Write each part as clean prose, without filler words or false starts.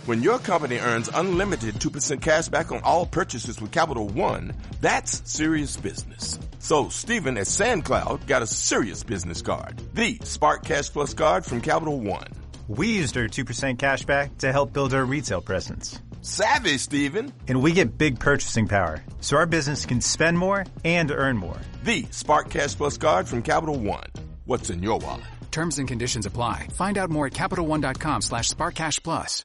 When your company earns unlimited 2% cash back on all purchases with Capital One, that's serious business. So Stephen at SandCloud got a serious business card, the Spark Cash Plus card from Capital One. We used our 2% cash back to help build our retail presence. Savvy, Stephen. And we get big purchasing power, so our business can spend more and earn more. The Spark Cash Plus card from Capital One. What's in your wallet? Terms and conditions apply. Find out more at CapitalOne.com/SparkCashPlus.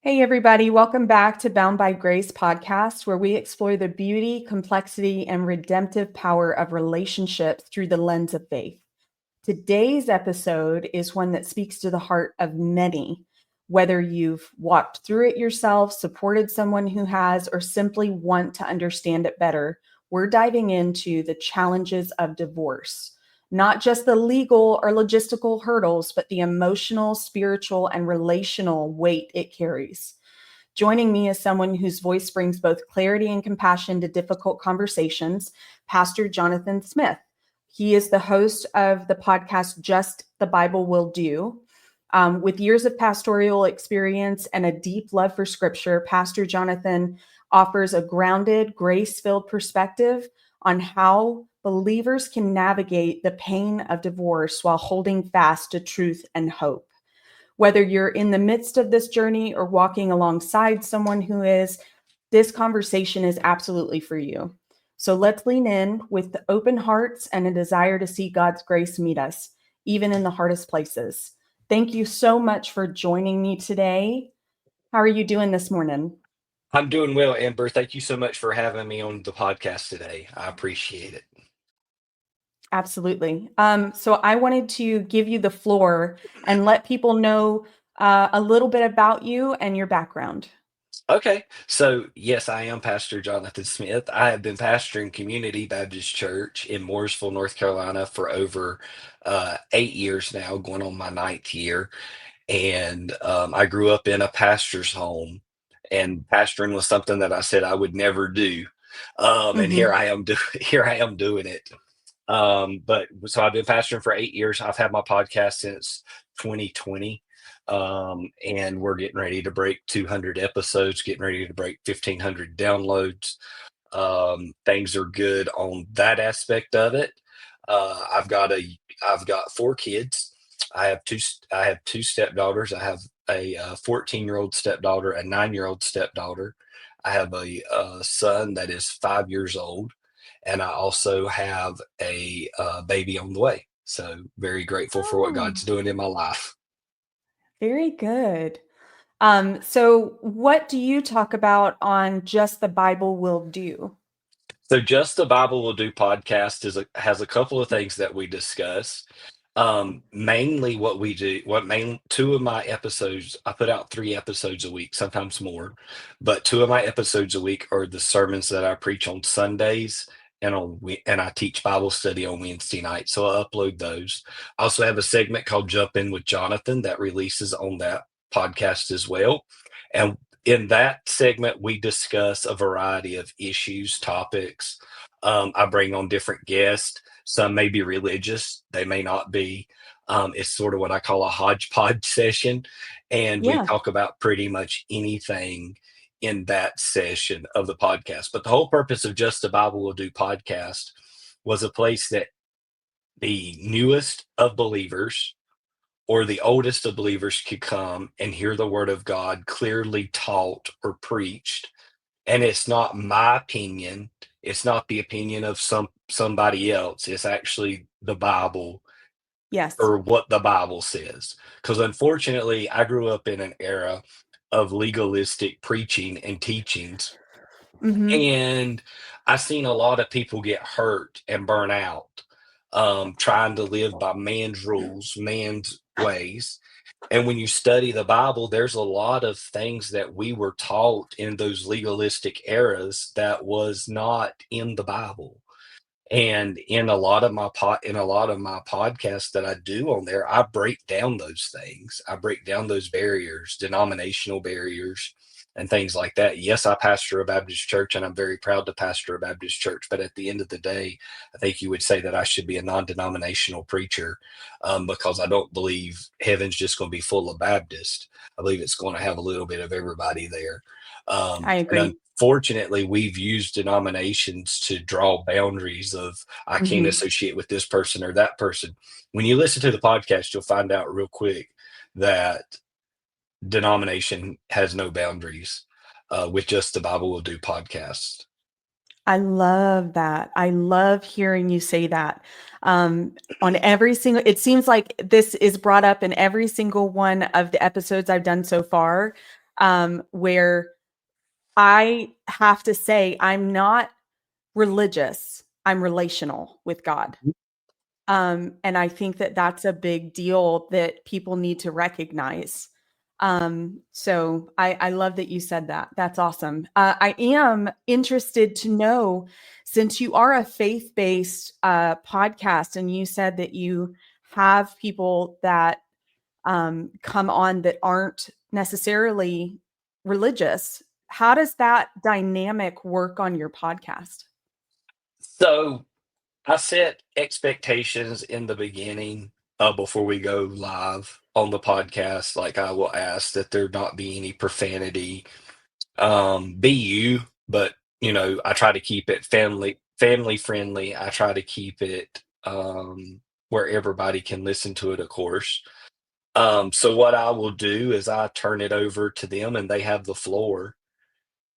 Hey, everybody. Welcome back to Bound by Grace podcast, where we explore the beauty, complexity, and redemptive power of relationships through the lens of faith. Today's episode is one that speaks to the heart of many, whether you've walked through it yourself, supported someone who has, or simply want to understand it better. We're diving into the challenges of divorce. Not just the legal or logistical hurdles, but the emotional, spiritual, and relational weight it carries. Joining me is someone whose voice brings both clarity and compassion to difficult conversations, Pastor Jonathan Smith. He is the host of the podcast, Just the Bible Will Do. With years of pastoral experience and a deep love for Scripture, Pastor Jonathan offers a grounded, grace-filled perspective on how believers can navigate the pain of divorce while holding fast to truth and hope. Whether you're in the midst of this journey or walking alongside someone who is, this conversation is absolutely for you. So let's lean in with open hearts and a desire to see God's grace meet us, even in the hardest places. Thank you so much for joining me today. How are you doing this morning? I'm doing well, Amber. Thank you so much for having me on the podcast today. I appreciate it. Absolutely. So I wanted to give you the floor and let people know a little bit about you and your background. Okay. So, yes, I am Pastor Jonathan Smith. I have been pastoring Community Baptist Church in Mooresville, North Carolina for over 8 years now, going on my 9th year. And I grew up in a pastor's home, and pastoring was something that I said I would never do. And here I am doing it. But so I've been pastoring for 8 years. I've had my podcast since 2020. And we're getting ready to break 200 episodes, getting ready to break 1,500 downloads. Things are good on that aspect of it. I've got 4 kids. I have two stepdaughters. I have a 14-year-old stepdaughter, a 9-year-old stepdaughter. I have a son that is 5 years old. And I also have a baby on the way. So very grateful for what God's doing in my life. Very good. So what do you talk about on Just the Bible Will Do? So Just the Bible Will Do podcast has a couple of things that we discuss. Mainly what we do, two of my episodes, I put out 3 episodes a week, sometimes more, but 2 of my episodes a week are the sermons that I preach on Sundays. And I teach Bible study on Wednesday night, so I upload those. I also have a segment called Jump In with Jonathan that releases on that podcast as well. And in that segment, we discuss a variety of issues, topics. I bring on different guests. Some may be religious, they may not be. It's sort of what I call a hodgepodge session. And we talk about pretty much anything in that session of the podcast. But the whole purpose of Just the Bible Will Do podcast was a place that the newest of believers or the oldest of believers could come and hear the word of God clearly taught or preached. And it's not my opinion. It's not the opinion of somebody else. It's actually the Bible. Yes. Or what the Bible says. Because unfortunately, I grew up in an era of legalistic preaching and teachings. And I've seen a lot of people get hurt and burn out trying to live by man's rules, man's ways. And when you study the Bible, there's a lot of things that we were taught in those legalistic eras that was not in the Bible. And in a lot of my podcasts that I do on there, I break down those things. I break down those barriers, denominational barriers, and things like that. Yes, I pastor a Baptist church, and I'm very proud to pastor a Baptist church. But at the end of the day, I think you would say that I should be a non-denominational preacher, because I don't believe heaven's just going to be full of Baptists. I believe it's going to have a little bit of everybody there. I And agree. unfortunately, we've used denominations to draw boundaries of, I can't Hmm. associate with this person or that person. When you listen to the podcast, you'll find out real quick that denomination has no boundaries, with Just the Bible Will Do podcast. I love that. I love hearing you say that. On every single, it seems like this is brought up in every single one of the episodes I've done so far, where I have to say I'm not religious, I'm relational with God. And I think that that's a big deal that people need to recognize. So I love that you said that. That's awesome. I am interested to know, since you are a faith-based podcast, and you said that you have people that come on that aren't necessarily religious. How does that dynamic work on your podcast? So I set expectations in the beginning, before we go live on the podcast. Like, I will ask that there not be any profanity. Be you, but I try to keep it family friendly. I try to keep it where everybody can listen to it, of course. So what I will do is I turn it over to them, and they have the floor.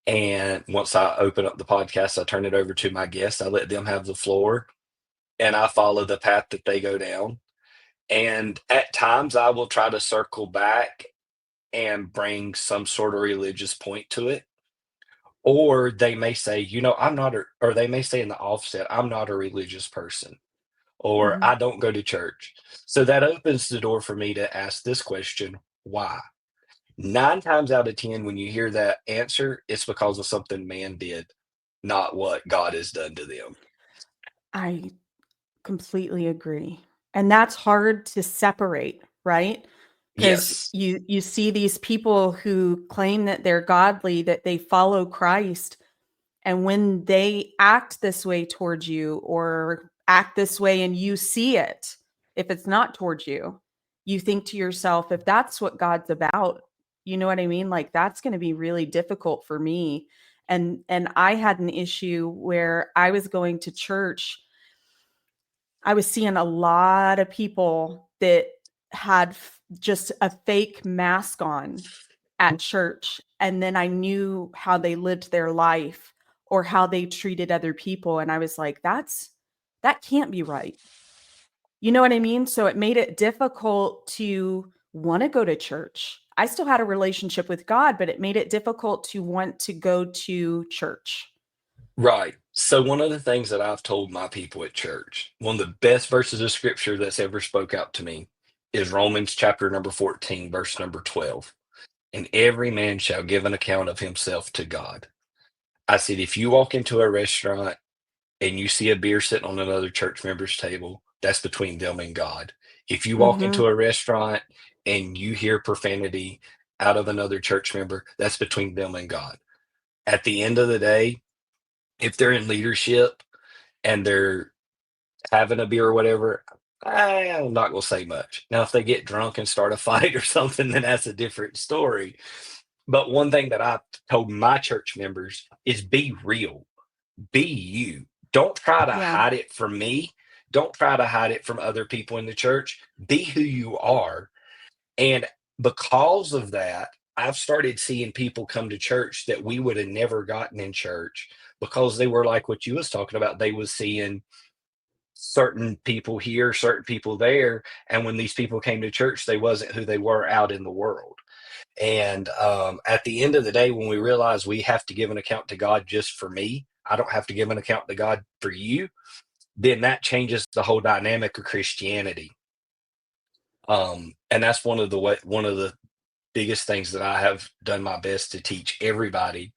And once I open up the podcast, I turn it over to my guests. I let them have the floor, and I follow the path that they go down. And at times, I will try to circle back and bring some sort of religious point to it. Or they may say, I'm not, or they may say in the offset, I'm not a religious person, or Mhm. I don't go to church. So that opens the door for me to ask this question: why? 9 times out of 10, when you hear that answer, it's because of something man did, not what God has done to them. I completely agree. And that's hard to separate, right? Because Yes. you see these people who claim that they're godly, that they follow Christ, and when they act this way towards you, or act this way and you see it, if it's not towards you, you think to yourself, if that's what God's about, you know what I mean? Like, that's going to be really difficult for me. And I had an issue where I was going to church. I was seeing a lot of people that had just a fake mask on at church. And then I knew how they lived their life or how they treated other people. And I was like, that can't be right. You know what I mean? So it made it difficult to want to go to church. I still had a relationship with God, but it made it difficult to want to go to church. Right. So one of the things that I've told my people at church, one of the best verses of scripture that's ever spoke out to me, is Romans chapter number 14, verse number 12. And every man shall give an account of himself to God. I said, if you walk into a restaurant and you see a beer sitting on another church member's table, that's between them and God. If you walk Mhm. into a restaurant and you hear profanity out of another church member, that's between them and God. At the end of the day, if they're in leadership and they're having a beer or whatever, I'm not going to say much. Now, if they get drunk and start a fight or something, then that's a different story. But one thing that I told my church members is be real, be you. Don't try to Yeah. hide it from me. Don't try to hide it from other people in the church. Be who you are. And because of that, I've started seeing people come to church that we would have never gotten in church, because they were like what you was talking about. They was seeing certain people here, certain people there, and when these people came to church, they wasn't who they were out in the world. And at the end of the day, when we realize we have to give an account to God just for me, I don't have to give an account to God for you, then that changes the whole dynamic of Christianity. And that's one of the biggest things that I have done my best to teach everybody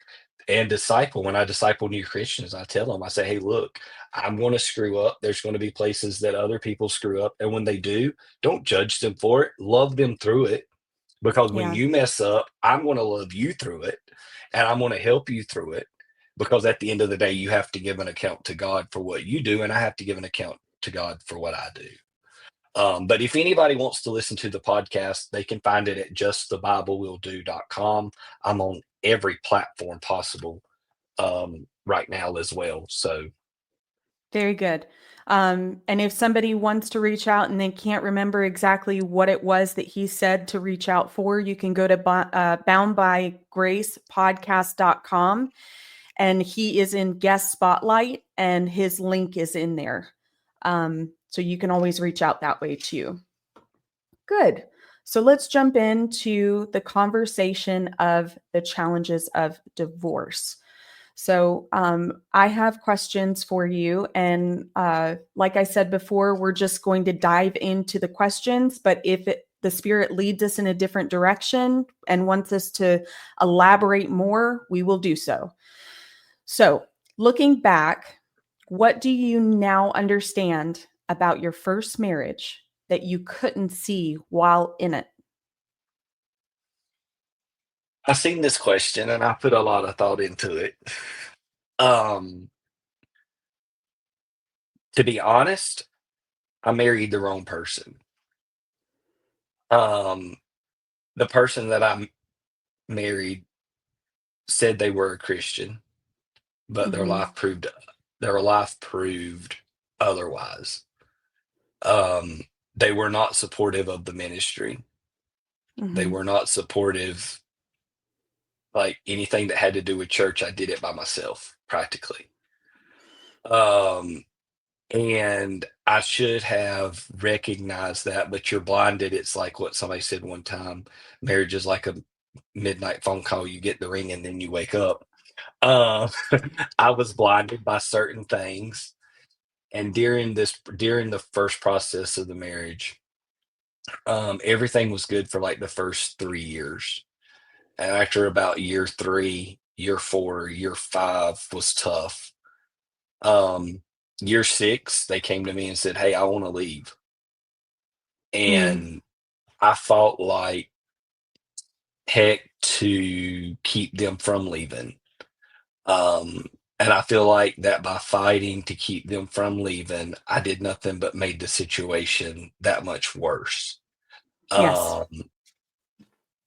and disciple. When I disciple new Christians, I tell them, I say, hey, look, I'm going to screw up. There's going to be places that other people screw up. And when they do, don't judge them for it. Love them through it. Because when Yeah. you mess up, I'm going to love you through it. and I'm going to help you through it, because at the end of the day, you have to give an account to God for what you do, and I have to give an account to God for what I do. But if anybody wants to listen to the podcast, they can find it at justthebiblewilldo.com. I'm on every platform possible right now as well. So Very good. And if somebody wants to reach out and they can't remember exactly what it was that he said to reach out for, you can go to boundbygracepodcast.com, and he is in guest spotlight and his link is in there. So you can always reach out that way too. Good. So let's jump into the conversation of the challenges of divorce. So I have questions for you. And like I said before, we're just going to dive into the questions. But if the Spirit leads us in a different direction and wants us to elaborate more, we will do so. So looking back, what do you now understand about your first marriage that you couldn't see while in it? I've seen this question and I put a lot of thought into it. Um, to be honest, I married the wrong person. Um, the person that I married said they were a Christian, but Mm-hmm. their life proved otherwise. Um, they were not supportive of the ministry. They Mm-hmm. were not supportive, like anything that had to do with church. I did it by myself practically. Um, and I should have recognized that, but you're blinded. It's like what somebody said one time: marriage is like a midnight phone call. You get the ring and then you wake up. Uh, I was blinded by certain things, and during the first process of the marriage, everything was good for like the first 3 years, and after about year three, year four, year five was tough. Um, Year six, they came to me and said, "Hey, I want to leave," Mm. and I fought like heck to keep them from leaving. Um, and I feel like that by fighting to keep them from leaving, I did nothing but made the situation that much worse. Yes. Um,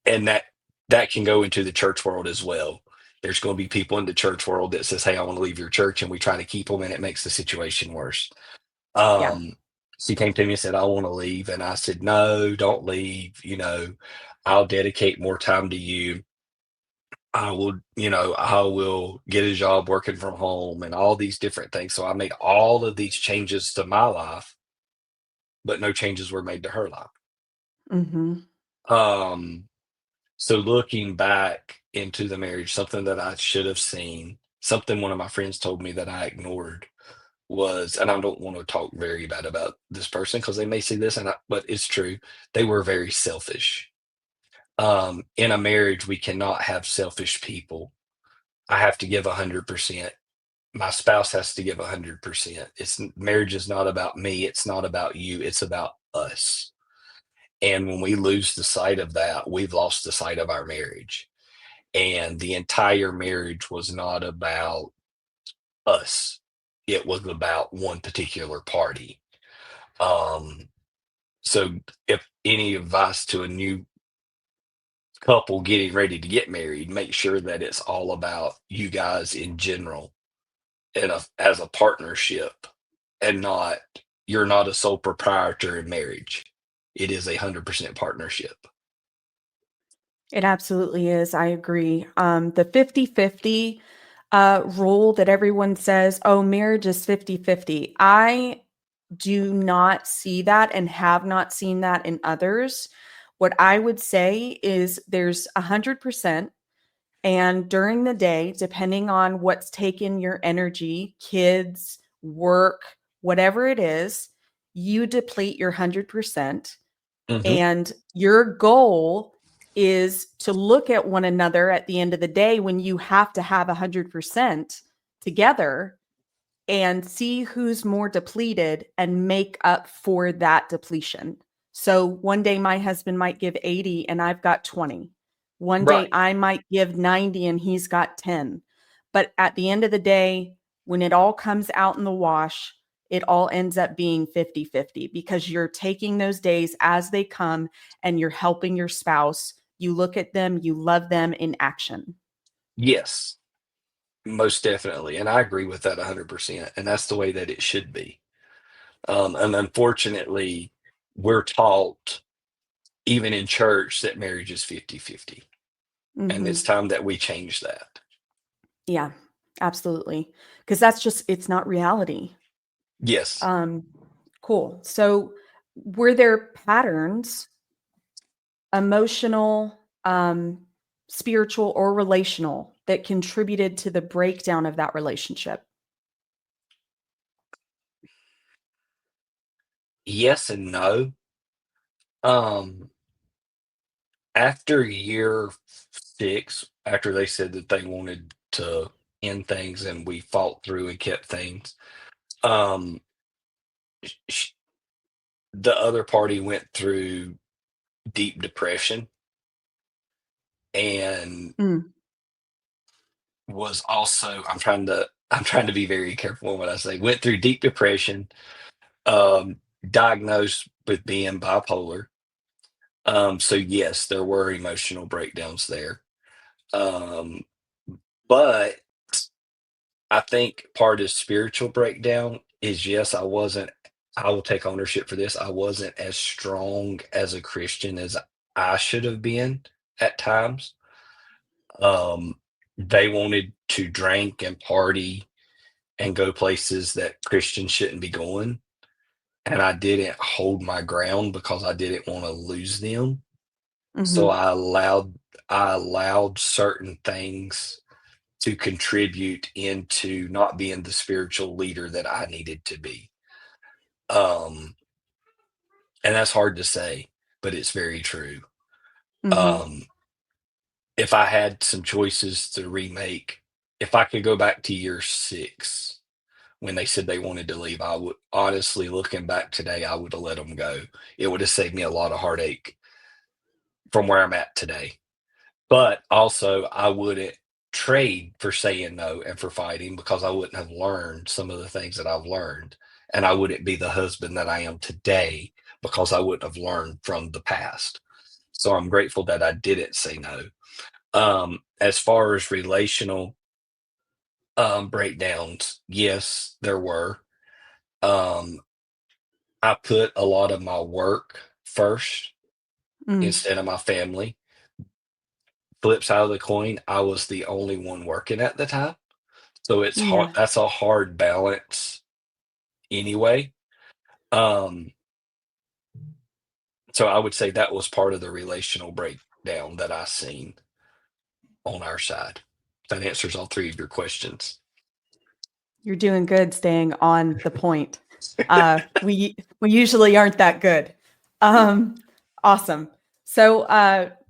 and that can go into the church world as well. There's going to be people in the church world that says, "Hey, I want to leave your church," and we try to keep them, and it makes the situation worse. Yeah. Um, she came to me and said, "I want to leave," and I said, "No, don't leave. I'll dedicate more time to you. I will get a job working from home and all these different things." So I made all of these changes to my life, but no changes were made to her life. Mm-hmm. Um, so looking back into the marriage, something that I should have seen, something one of my friends told me that I ignored was, and I don't want to talk very bad about this person because they may see this, but it's true. They were very selfish. In a marriage, we cannot have selfish people. I have to give 100%. My spouse has to give 100%. Marriage is not about me. It's not about you. It's about us. And when we lose the sight of that, we've lost the sight of our marriage. And the entire marriage was not about us. It was about one particular party. Um, so if any advice to a new couple getting ready to get married, make sure that it's all about you guys in general and as a partnership, and not, you're not a sole proprietor in marriage. It is 100% partnership. It absolutely is. I agree. The 50-50 rule that everyone says, oh, marriage is 50-50. I do not see that and have not seen that in others. What I would say is there's 100%. And during the day, depending on what's taken your energy, kids, work, whatever it is, you deplete your 100%. Hmm. And your goal is to look at one another at the end of the day when you have to have 100% together and see who's more depleted and make up for that depletion. So one day my husband might give 80 and I've got 20. One day Right. I might give 90 and he's got 10. But at the end of the day, when it all comes out in the wash, it all ends up being 50-50 because you're taking those days as they come and you're helping your spouse. You look at them, you love them in action. Yes, most definitely. And I agree with that 100%. And that's the way that it should be. And unfortunately, we're taught, even in church, that marriage is 50-50. And it's Mhm. time that we change that. Yeah, absolutely. Because that's just, it's not reality. Yes. Um, cool. So, were there patterns, emotional, spiritual, or relational, that contributed to the breakdown of that relationship? Yes and no. Um, After year 6, after they said that they wanted to end things and we fought through and kept things, um, sh the other party went through deep depression and Mm, was also, I'm trying to be very careful on what I say, went through deep depression, um, diagnosed with being bipolar. So yes, there were emotional breakdowns there. Um, but I think part of spiritual breakdown is, yes, I will take ownership for this. I wasn't as strong as a Christian as I should have been at times. Um, they wanted to drink and party and go places that Christians shouldn't be going. And I didn't hold my ground because I didn't want to lose them. So mhm, I allowed certain things to contribute into not being the spiritual leader that I needed to be. Um, and that's hard to say, but it's very true. mhm. Um, if I had some choices to remake, if I could go back to year 6 when they said they wanted to leave, I would honestly, looking back today, I would have let them go. It would have saved me a lot of heartache from where I'm at today. But also, I wouldn't trade for saying no and for fighting because I wouldn't have learned some of the things that I've learned. And I wouldn't be the husband that I am today because I wouldn't have learned from the past. So I'm grateful that I didn't say no. As far as relational breakdowns, yes, there were. Um, I put a lot of my work first Mm, instead of my family. Flip side of the coin, I was the only one working at the time. So it's hard, yeah, that's a hard balance anyway. Um, so I would say that was part of the relational breakdown that I seen on our side. That answers all 3 of your questions. you're doing good staying on the point. We usually aren't that good. Um, awesome. So,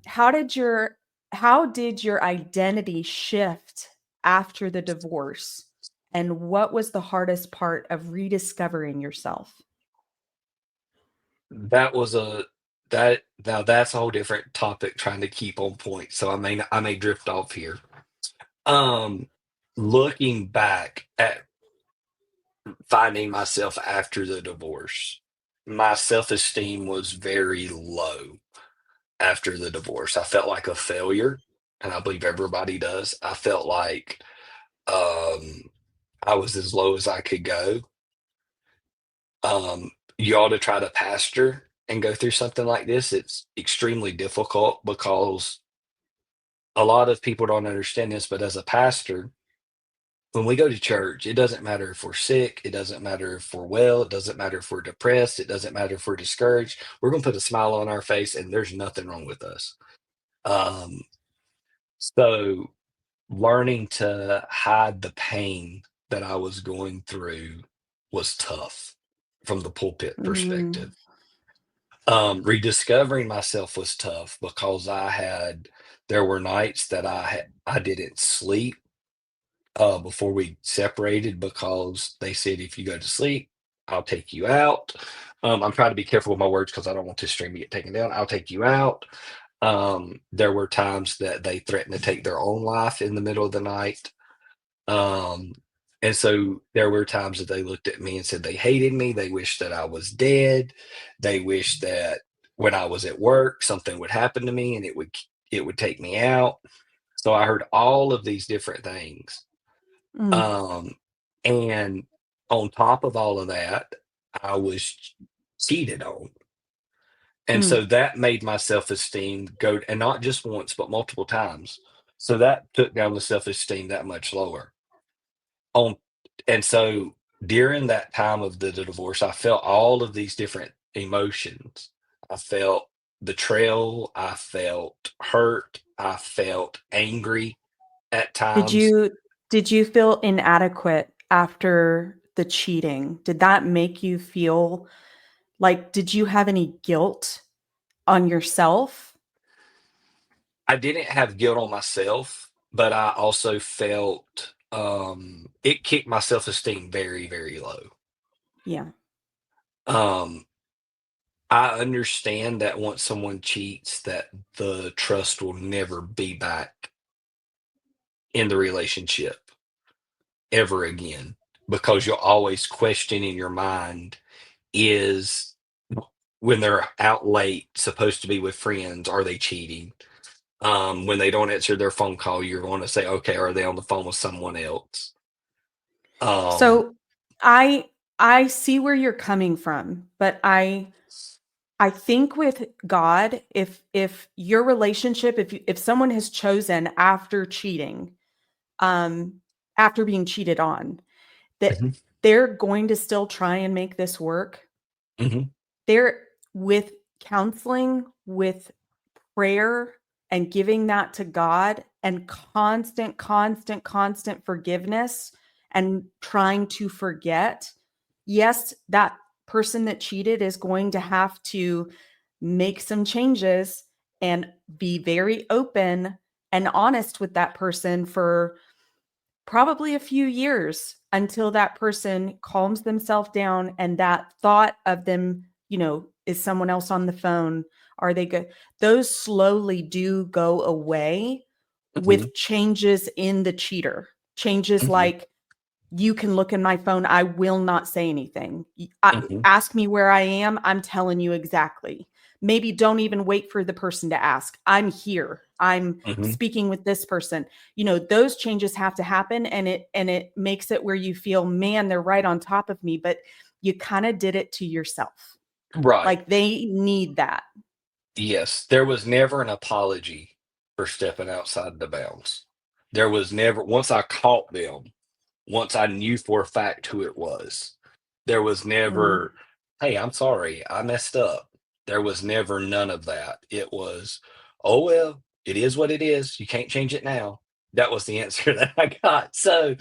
how did your identity shift after the divorce, and what was the hardest part of rediscovering yourself? That was a that now that's a whole different topic trying to keep on point. So I may drift off here. Um, Looking back at finding myself after the divorce, my self-esteem was very low after the divorce. I felt like a failure, and I believe everybody does. I felt like um, I was as low as I could go. You ought to try to pastor and go through something like this. It's extremely difficult because a lot of people don't understand this, but as a pastor, when we go to church, it doesn't matter if we're sick, it doesn't matter if we're well, it doesn't matter if we're depressed, it doesn't matter if we're discouraged. We're going to put a smile on our face, and there's nothing wrong with us. Um, so learning to hide the pain that I was going through was tough from the pulpit Mm, perspective. Rediscovering myself was tough because there were nights that I didn't sleep before we separated because they said if you go to sleep, I'll take you out. I'm trying to be careful with my words because I don't want this stream to get taken down. I'll take you out. There were times that they threatened to take their own life in the middle of the night. Um, and so there were times that they looked at me and said they hated me. They wished that I was dead. They wished that when I was at work, something would happen to me and it would take me out. So I heard all of these different things. Mm, Um, and on top of all of that, I was cheated on. And mm. so that made my self-esteem go, and not just once, but multiple times. So that took down the self-esteem that much lower. On and so during that time of the divorce, I felt all of these different emotions. I felt betrayal, I felt hurt, I felt angry at Did times. you did you feel inadequate after the cheating? Did that make you feel like did you have any guilt on yourself? I didn't have guilt on myself, but I also felt it kicked my self-esteem very, very low. Yeah. Um, I understand that once someone cheats, that the trust will never be back in the relationship ever again because you'll always question in your mind is when they're out late, supposed to be with friends, are they cheating? When they don't answer their phone call, you're going to say, okay, are they on the phone with someone else? Um, So I I see where you're coming from, but I think with God, if your relationship, if someone has chosen after cheating, um, after being cheated on, that mhm, they're going to still try and make this work. mhm, They're with counseling, with prayer and giving that to God and constant forgiveness and trying to forget. Yes, that person that cheated is going to have to make some changes and be very open and honest with that person for probably a few years until that person calms themselves down and that thought of them, is someone else on the phone? Are they good? Those slowly do go away mhm, with changes in the cheater. Changes mhm, like you can look in my phone. I will not say anything. mhm, Ask me where I am. I'm telling you exactly. Maybe don't even wait for the person to ask. I'm here. I'm mhm. speaking with this person. Those changes have to happen and it makes it where you feel, man, they're right on top of me, but you kind of did it to yourself. Right. Like they need that. Yes, there was never an apology for stepping outside the bounds. There was never, once I caught them, once I knew for a fact who it was, there was Mhm. never, "Hey, I'm sorry, I messed up." There was never none of that. It was, "Oh, well, it is what it is. You can't change it now." That was the answer that I got. So,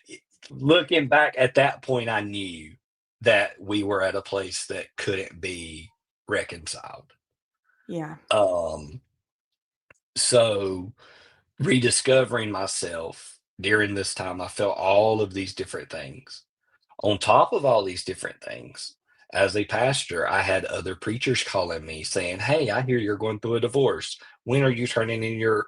I looking back at that point, I knew that we were at a place that couldn't be reconciled. Yeah. Um, so rediscovering myself during this time, I felt all of these different things. On top of all these different things, as a pastor, I had other preachers calling me saying, "Hey, I hear you're going through a divorce. When are you turning in your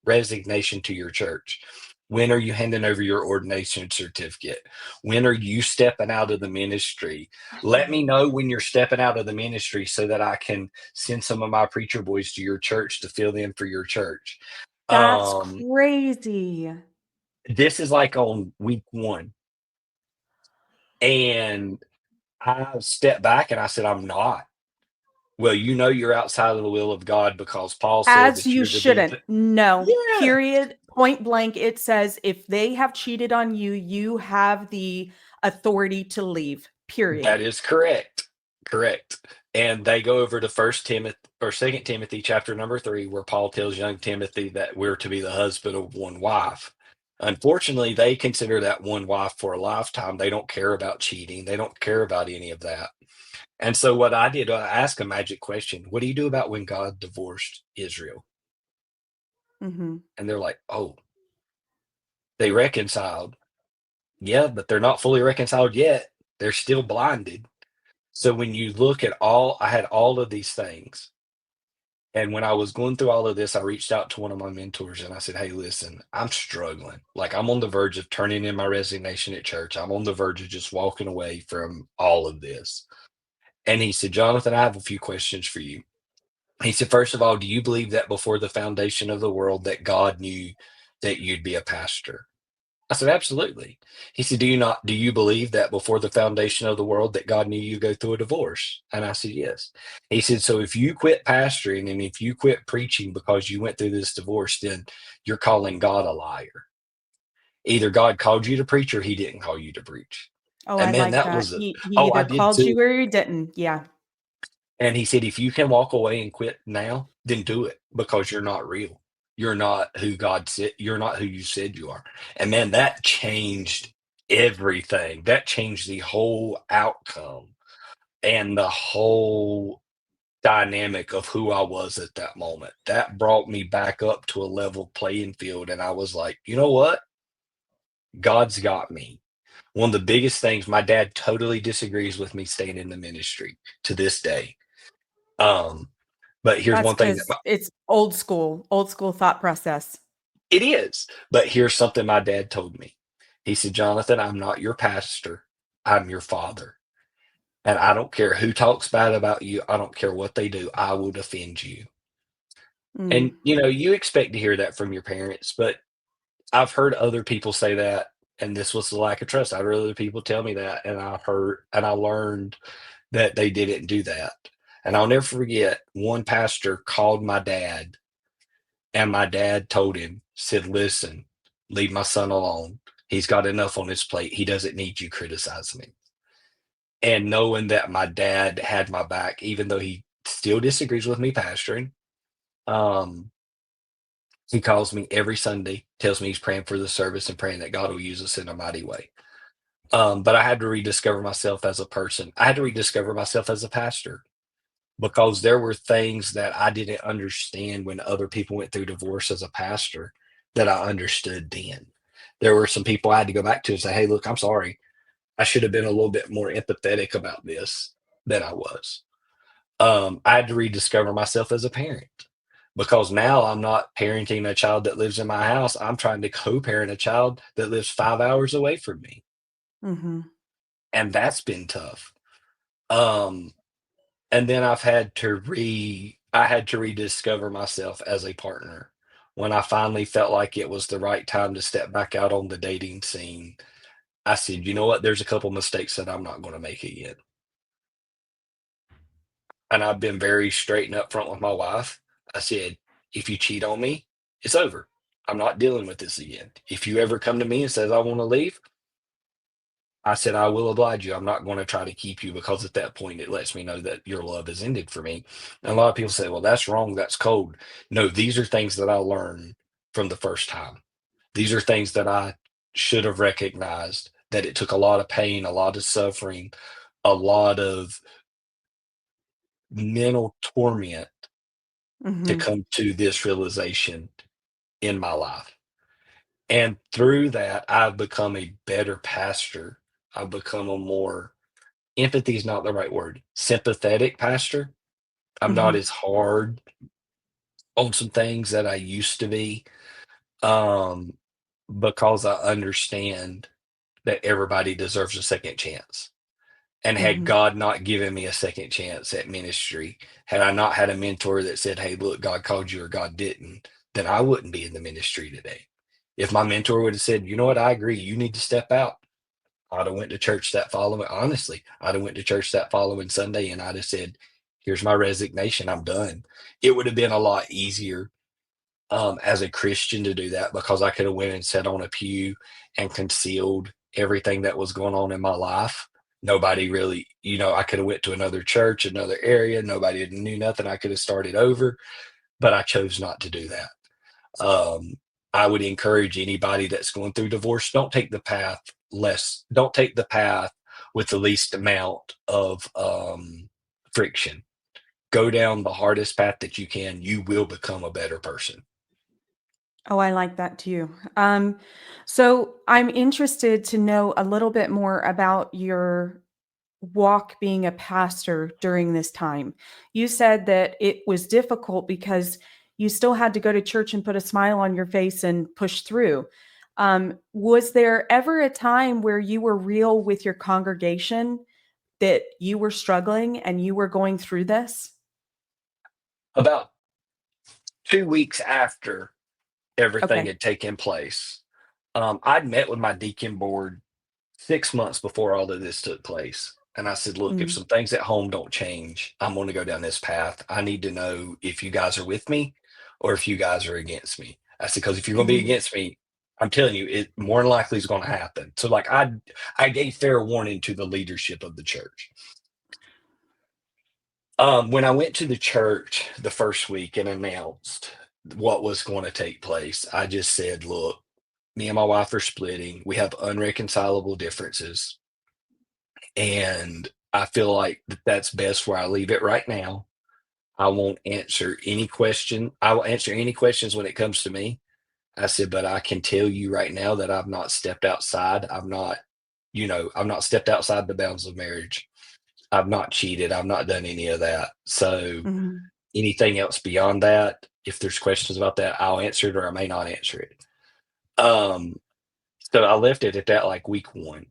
resignation to your church? When are you handing over your ordination certificate? When are you stepping out of the ministry? Let me know when you're stepping out of the ministry so that I can send some of my preacher boys to your church to fill in for your church." That's Um, crazy. this is like on week 1, and I stepped back and I said, "I'm not." "Well, you're outside of the will of God because Paul said As that you you're to be." shouldn't. No. Yeah, Period. Point blank. It says if they have cheated on you, you have the authority to leave. that Period. is correct. Correct. And they go over to First Timothy or Second Timothy chapter number 3, where Paul tells young Timothy that we're to be the husband of one wife. Unfortunately, they consider that one wife for a lifetime. They don't care about cheating. They don't care about any of that. And so what I did, I asked a magic question. What do you do about when God divorced Israel? Mhm. And they're like, "Oh, they reconciled." Yeah, but they're not fully reconciled yet. They're still blinded. So when you look at I had all of these things. And when I was going through all of this, I reached out to one of my mentors and I said, "Hey, listen, I'm struggling. Like, I'm on the verge of turning in my resignation at church. I'm on the verge of just walking away from all of this." And he said, "Jonathan, I have a few questions for you." He said, "First of all, do you believe that before the foundation of the world that God knew that you'd be a pastor?" I said, "Absolutely." He said, do you believe that before the foundation of the world that God knew you go through a divorce?" And I said, "Yes." He said, "So if you quit pastoring and if you quit preaching because you went through this divorce, then you're calling God a liar. Either God called you to preach or he didn't call you to preach." Oh, I And man, like that that. was He oh, I either did called too. you or he didn't. Yeah. And he said, "If you can walk away and quit now, then do it because you're not real. You're not who God said, you're not who you said you are." And man, that changed everything. That changed the whole outcome and the whole dynamic of who I was at that moment. That brought me back up to a level playing field. And I was like, you know what? God's got me. One of the biggest things, my dad totally disagrees with me staying in the ministry to this day. Um, But here's That's one thing that because it's old school thought process. it is. But here's something my dad told me. He said, "Jonathan, I'm not your pastor. I'm your father. And I don't care who talks bad about you. I don't care what they do. I will defend you." Mm. And you expect to hear that from your parents, but I've heard other people say that, and this was the lack of trust. I'd heard other people tell me that, and I learned that they didn't do that. And I'll never forget one pastor called my dad. And my dad told him, said, "Listen, leave my son alone. He's got enough on his plate. He doesn't need you criticizing him." And knowing that my dad had my back, even though he still disagrees with me pastoring, um, he calls me every Sunday, tells me he's praying for the service and praying that God will use us in a mighty way. But I had to rediscover myself as a person. I had to rediscover myself as a pastor because there were things that I didn't understand when other people went through divorce as a pastor that I understood then. There were some people I had to go back to and say, "Hey, look, I'm sorry. I should have been a little bit more empathetic about this than I was." I had to rediscover myself as a parent because now I'm not parenting a child that lives in my house. I'm trying to co parent a child that lives 5 hours away from me. Hmm. And that's been tough. Um, and then I had to rediscover myself as a partner. When I finally felt like it was the right time to step back out on the dating scene, I said, "You know what? There's a couple mistakes that I'm not going to make again." And I've been very straight and upfront with my wife. I said, "If you cheat on me, it's over. I'm not dealing with this again. If you ever come to me and says I want to leave," I said, "I will oblige you. I'm not going to try to keep you because at that point it lets me know that your love has ended for me." And a lot of people say, "Well, that's wrong. That's cold." No, these are things that I learned from the first time. These are things that I should have recognized that it took a lot of pain, a lot of suffering, a lot of mental torment to Hmm. come to this realization in my life. And through that, I've become a better pastor. I've become a more empathy is not the right word. Sympathetic pastor. I'm not Hmm. as hard on some things that I used to be, um, because I understand that everybody deserves a second chance. And had Hmm. God not given me a second chance at ministry, had I not had a mentor that said, "Hey, look, God called you or God didn't," then I wouldn't be in the ministry today. If my mentor would have said, "You know what, I agree, you need to step out," I'd have went to church that following honestly, I'd have went to church that following Sunday and I'd have said, "Here's my resignation, I'm done." It would have been a lot easier, as a Christian to do that because I could have went and sat on a pew and concealed everything that was going on in my life. Nobody really, I could have went to another church, another area, nobody knew nothing, I could have started over, but I chose not to do that. Um, I would encourage anybody that's going through divorce, don't take the path with the least amount of friction. Go down the hardest path that you can. You will become a better person. Oh, I like that too. So I'm interested to know a little bit more about your walk being a pastor during this time? You said that it was difficult because you still had to go to church and put a smile on your face and push through. Was there ever a time where you were real with your congregation that you were struggling and you were going through this? About 2 weeks after everything Okay. had taken place, I'd met with my deacon board 6 months before all of this took place. And I said, look, if Mm, some things at home don't change, I'm going to go down this path. I need to know if you guys are with me or if you guys are against me. I said, because if you're going to be mhm, against me, I'm telling you, it more than likely is going to happen. So, like, I gave fair warning to the leadership of the church. When I went to the church the first week and announced what was going to take place, I just said, look, me and my wife are splitting. We have unreconcilable differences. And I feel like that's best where I leave it right now. I won't answer any question. I will answer any questions when it comes to me. I said, but I can tell you right now that I've not stepped outside. I've not stepped outside the bounds of marriage. I've not cheated. I've not done any of that. So mhm, anything else beyond that, if there's questions about that, I'll answer it or I may not answer it. Um, so I left it at that, like week one.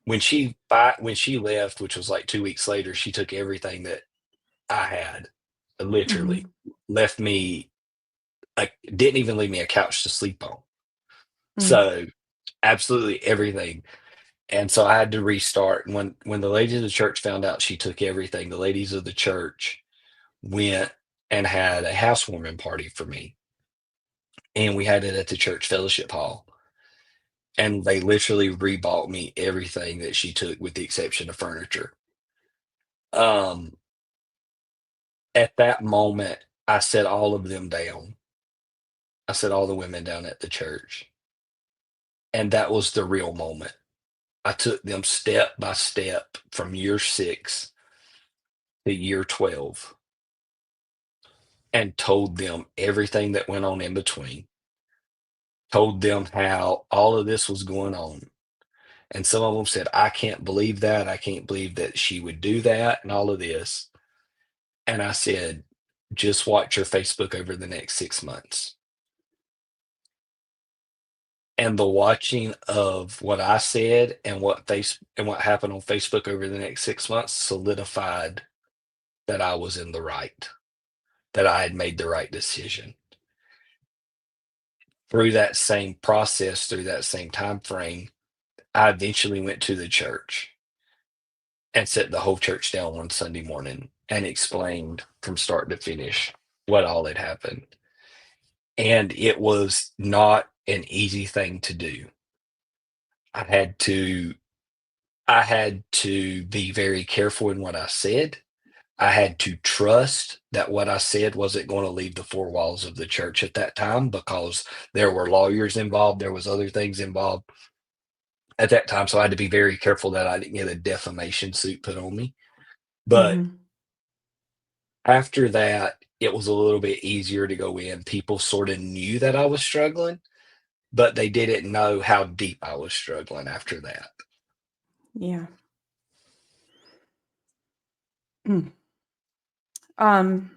When she left, which was like 2 weeks later, she took everything that I had, literally mhm, left me, like, didn't even leave me a couch to sleep on. mm, So absolutely everything. And so I had to restart. And when the ladies of the church found out she took everything, the ladies of the church went and had a housewarming party for me. And we had it at the church fellowship hall. And they literally rebought me everything that she took with the exception of furniture. Um, at that moment, I set all of them down. I set all the women down at the church. And that was the real moment. I took them step by step from year 6 to year 12 and told them everything that went on in between, told them how all of this was going on. And some of them said, I can't believe that. I can't believe that she would do that and all of this. And I said, just watch your Facebook over the next 6 months. And the watching of what I said and what happened on Facebook over the next 6 months solidified that I was in the right, that I had made the right decision. Through that same process, through that same time frame, I eventually went to the church and set the whole church down one Sunday morning and explained from start to finish what all had happened. And it was not an easy thing to do. I had to I had to be very careful in what I said. I had to trust that what I said wasn't going to leave the four walls of the church at that time because there were lawyers involved, there was other things involved at that time, so I had to be very careful that I didn't get a defamation suit put on me. But mhm. after that, it was a little bit easier to go in. People sort of knew that I was struggling, but they didn't know how deep I was struggling after that. Yeah. Mm. Um,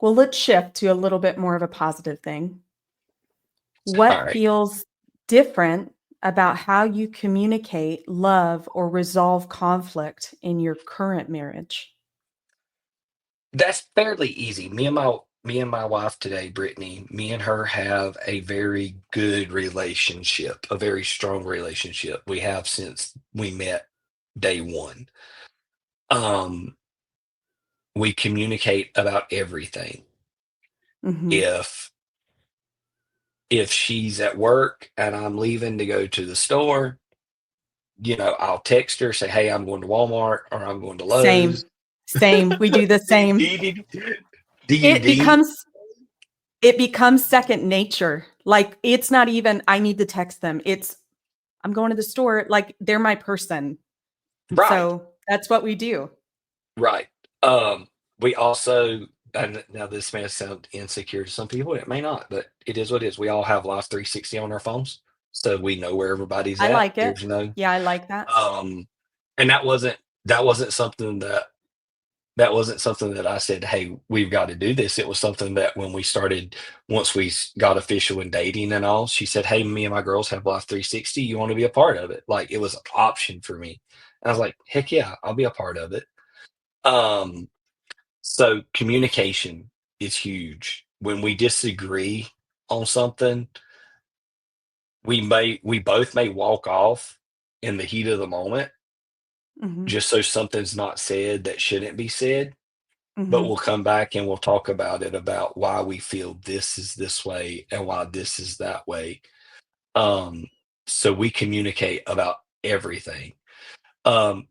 well, let's shift to a little bit more of a positive thing. All What right. feels different about how you communicate, love, or resolve conflict in your current marriage? That's fairly easy. Me and my wife today, Brittany, me and her have a very good relationship, a very strong relationship. We have since we met day one. Um, we communicate about everything. Mhm. If if she's at work and I'm leaving to go to the store, I'll text her, say, "Hey, I'm going to Walmart or I'm going to Lowe's." Same. Same. We do the Do same. you need do you It need becomes it becomes second nature. Like, it's not even, "I need to text them." It's, "I'm going to the store." Like, they're my person. right, So, that's what we do. right. We also, and now this may sound insecure to some people, it may not, but it is what it is. We all have Life 360 on our phones, so we know where everybody's I at. like it. There's no Yeah, I like that. um And that wasn't something that that wasn't something that I said, "Hey, we've got to do this." It was something that when we started, once we got official in dating and all, she said, "Hey, me and my girls have Life 360. You want to be a part of it?" Like it was an option for me. I was like, "Heck yeah, I'll be a part of it." Um, so communication is huge. When we disagree on something, we both may walk off in the heat of the moment Mm-hmm. just so something's not said that shouldn't be said. But Mm-hmm. we'll come back and we'll talk about it, about why we feel this is this way and why this is that way. Um, so we communicate about everything.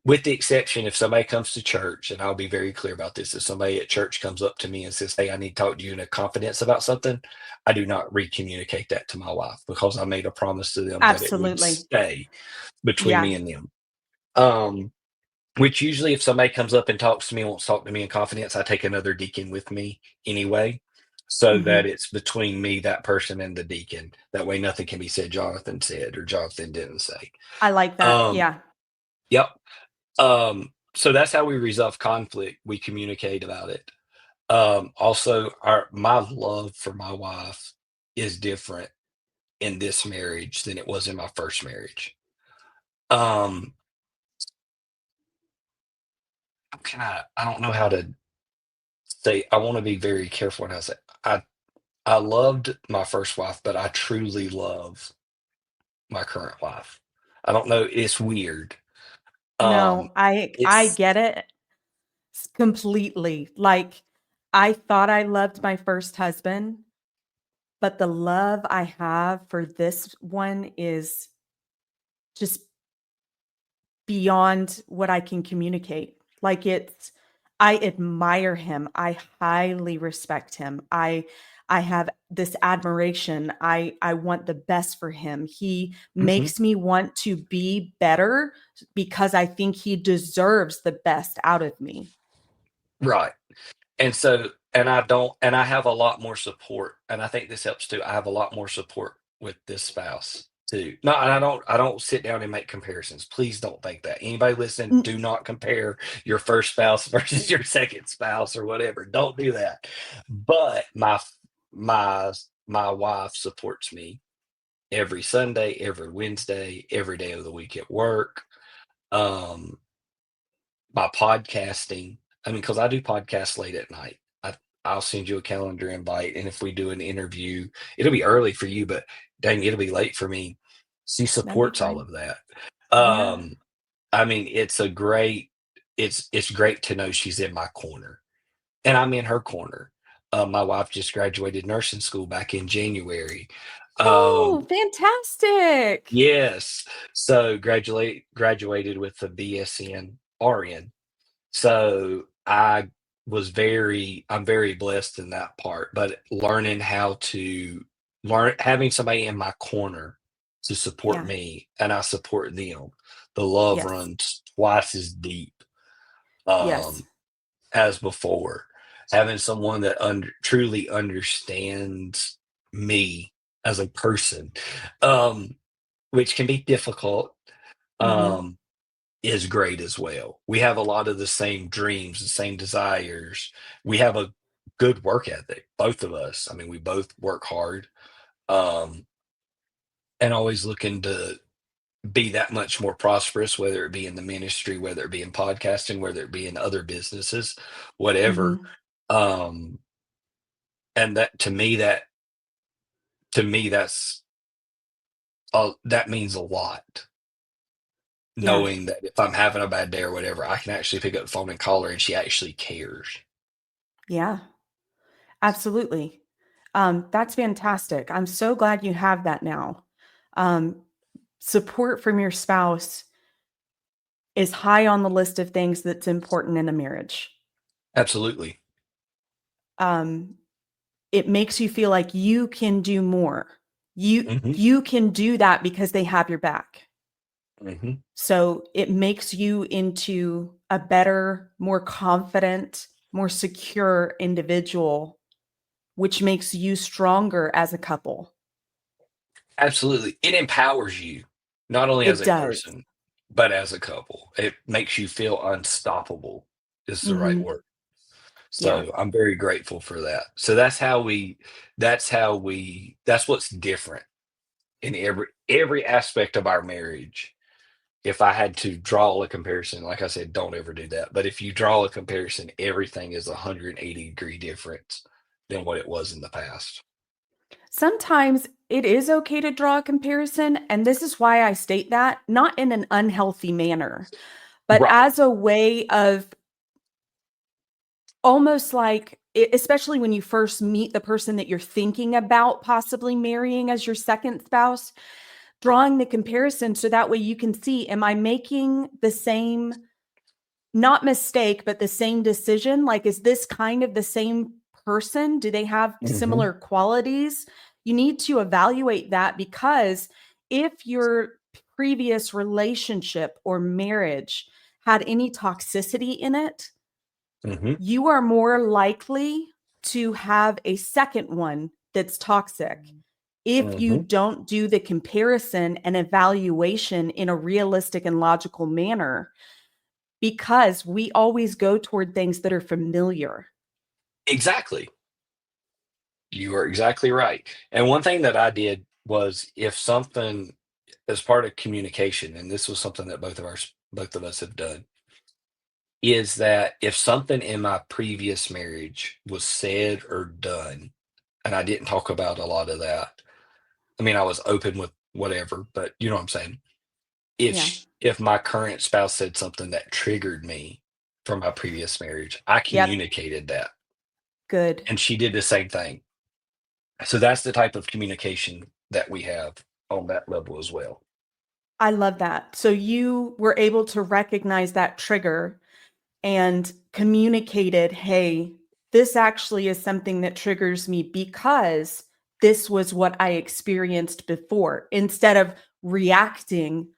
With the exception if somebody comes to church, and I'll be very clear about this, if somebody at church comes up to me and says, "Hey, I need to talk to you in a confidence about something," I do not re-communicate that to my wife because I made a promise to them that it would Absolutely. stay between Yeah. me and them. Um, which usually if somebody comes up and talks to me, wants to talk to me in confidence, I take another deacon with me anyway, so Mm-hmm. that it's between me, that person, and the deacon. That way nothing can be said Jonathan said or Jonathan didn't say. I like that. Um, Yeah. yep. So that's how we resolve conflict. We communicate about it. Also our my love for my wife is different in this marriage than it was in my first marriage. Um, how can I don't know how to say, I want to be very careful when I say I I loved my first wife, but I truly love my current wife. I don't know, it's weird. Um, No, I it's get it completely. Like I thought I loved my first husband, but the love I have for this one is just beyond what I can communicate. Like I admire him. I highly respect him. I have this admiration. I want the best for him. He mhm, makes me want to be better because I think he deserves the best out of me. right. And I don't, and I have a lot more support, and I think this helps too. I have a lot more support with this spouse too. No, and I don't sit down and make comparisons. Please don't think that. Anybody listening, N- do not compare your first spouse versus your second spouse or whatever. Don't do that. But my my wife supports me every Sunday, every Wednesday, every day of the week at work. Um, by podcasting. I mean, because I do podcasts late at night. I'll send you a calendar invite, and if we do an interview, it'll be early for you, but dang, it'll be late for me. She That'd be supports all fine. of that. Yeah. Um, I mean, it's great to know she's in my corner, and I'm in her corner. My wife just graduated nursing school back in January. Oh, Um, fantastic. yes, so graduated with a BSN RN. So I'm very blessed in that part, but learning how to learn having somebody in my corner to support Yeah. me and I support them. The love Yes. runs twice as deep Yes. um as before. Having someone that truly understands me as a person, um, which can be difficult. Mhm. Um, is great as well. We have a lot of the same dreams, the same desires. We have a good work ethic, both of us. I mean, we both work hard, um, and always looking to be that much more prosperous, whether it be in the ministry, whether it be in podcasting, whether it be in other businesses, whatever. Mhm. Um, and to me, that means a lot. Yeah. Knowing that if I'm having a bad day or whatever, I can actually pick up the phone and call her, and she actually cares. Yeah. Absolutely. That's fantastic. I'm so glad you have that now. Um, support from your spouse is high on the list of things that's important in a marriage. Absolutely. Um, it makes you feel like you can do more. Mhm, You can do that because they have your back. mhm. So it makes you into a better, more confident, more secure individual, which makes you stronger as a couple. Absolutely. It empowers you, not only as It a does. person, but as a couple. It makes you feel unstoppable is the right Hmm. word. Yeah. So I'm very grateful for that. So that's what's different in every aspect of our marriage. If I had to draw a comparison, like I said, don't ever do that. But if you draw a comparison, everything is a 180-degree difference than what it was in the past. Sometimes it is okay to draw a comparison, and this is why I state that, not in an unhealthy manner, but Right. as a way of almost like, especially when you first meet the person that you're thinking about possibly marrying as your second spouse, drawing the comparison so that way you can see, am I making the same, not mistake, but the same decision? Like, is this kind of the same person? Do they have Hmm. similar qualities? You need to evaluate that, because if your previous relationship or marriage had any toxicity in it, Hmm. you are more likely to have a second one that's toxic if you Hmm. don't do the comparison and evaluation in a realistic and logical manner, because we always go toward things that are familiar. Exactly. You are exactly right. And one thing that I did was, if something, as part of communication, and this was something that both of us have done, is that if something in my previous marriage was said or done, and I didn't talk about a lot of that. I mean, I was open with whatever, but you know what I'm saying. Yeah. If my current spouse said something that triggered me from my previous marriage, I Yep. communicated that, Good. and she did the same thing. So that's the type of communication that we have on that level as well. I love that. So you were able to recognize that trigger and communicated, hey, this actually is something that triggers me because this was what I experienced before. Instead of reacting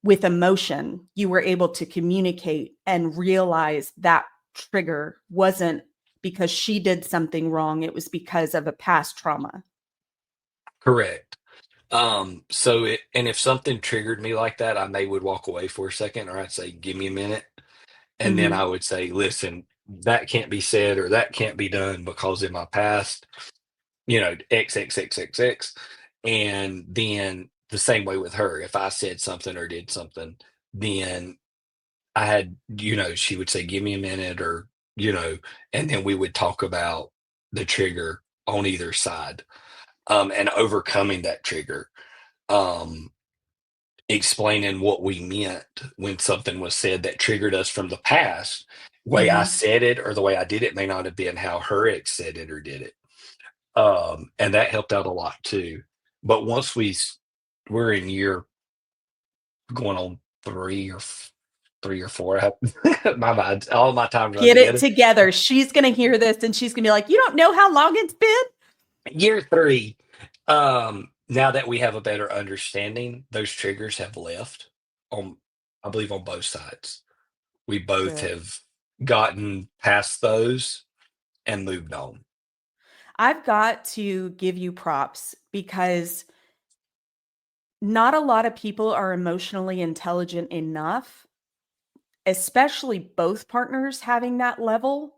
with emotion, you were able to communicate and realize that trigger wasn't because she did something wrong, it was because of a past trauma. Correct. And if something triggered me like that, I may would walk away for a second, or I'd say, give me a minute. And then I Hmm. would say, listen, that can't be said or that can't be done because in my past, X, X, X, X, X. And then the same way with her, if I said something or did something, then she would say, give me a minute, and then we would talk about the trigger on either side, and overcoming that trigger, um, explaining what we meant when something was said that triggered us from the past. Way I Hmm. said it or the way I did it may not have been how her ex said it or did it. And that helped out a lot too. But once we're in year going on 3 or 4, my mind, all my time run Get it together. together. She's going to hear this and she's going to be like, you don't know how long it's been? Year 3, now that we have a better understanding, those triggers have left on, I believe, on both sides. We both Good. have gotten past those and moved on. I've got to give you props because not a lot of people are emotionally intelligent enough, especially both partners having that level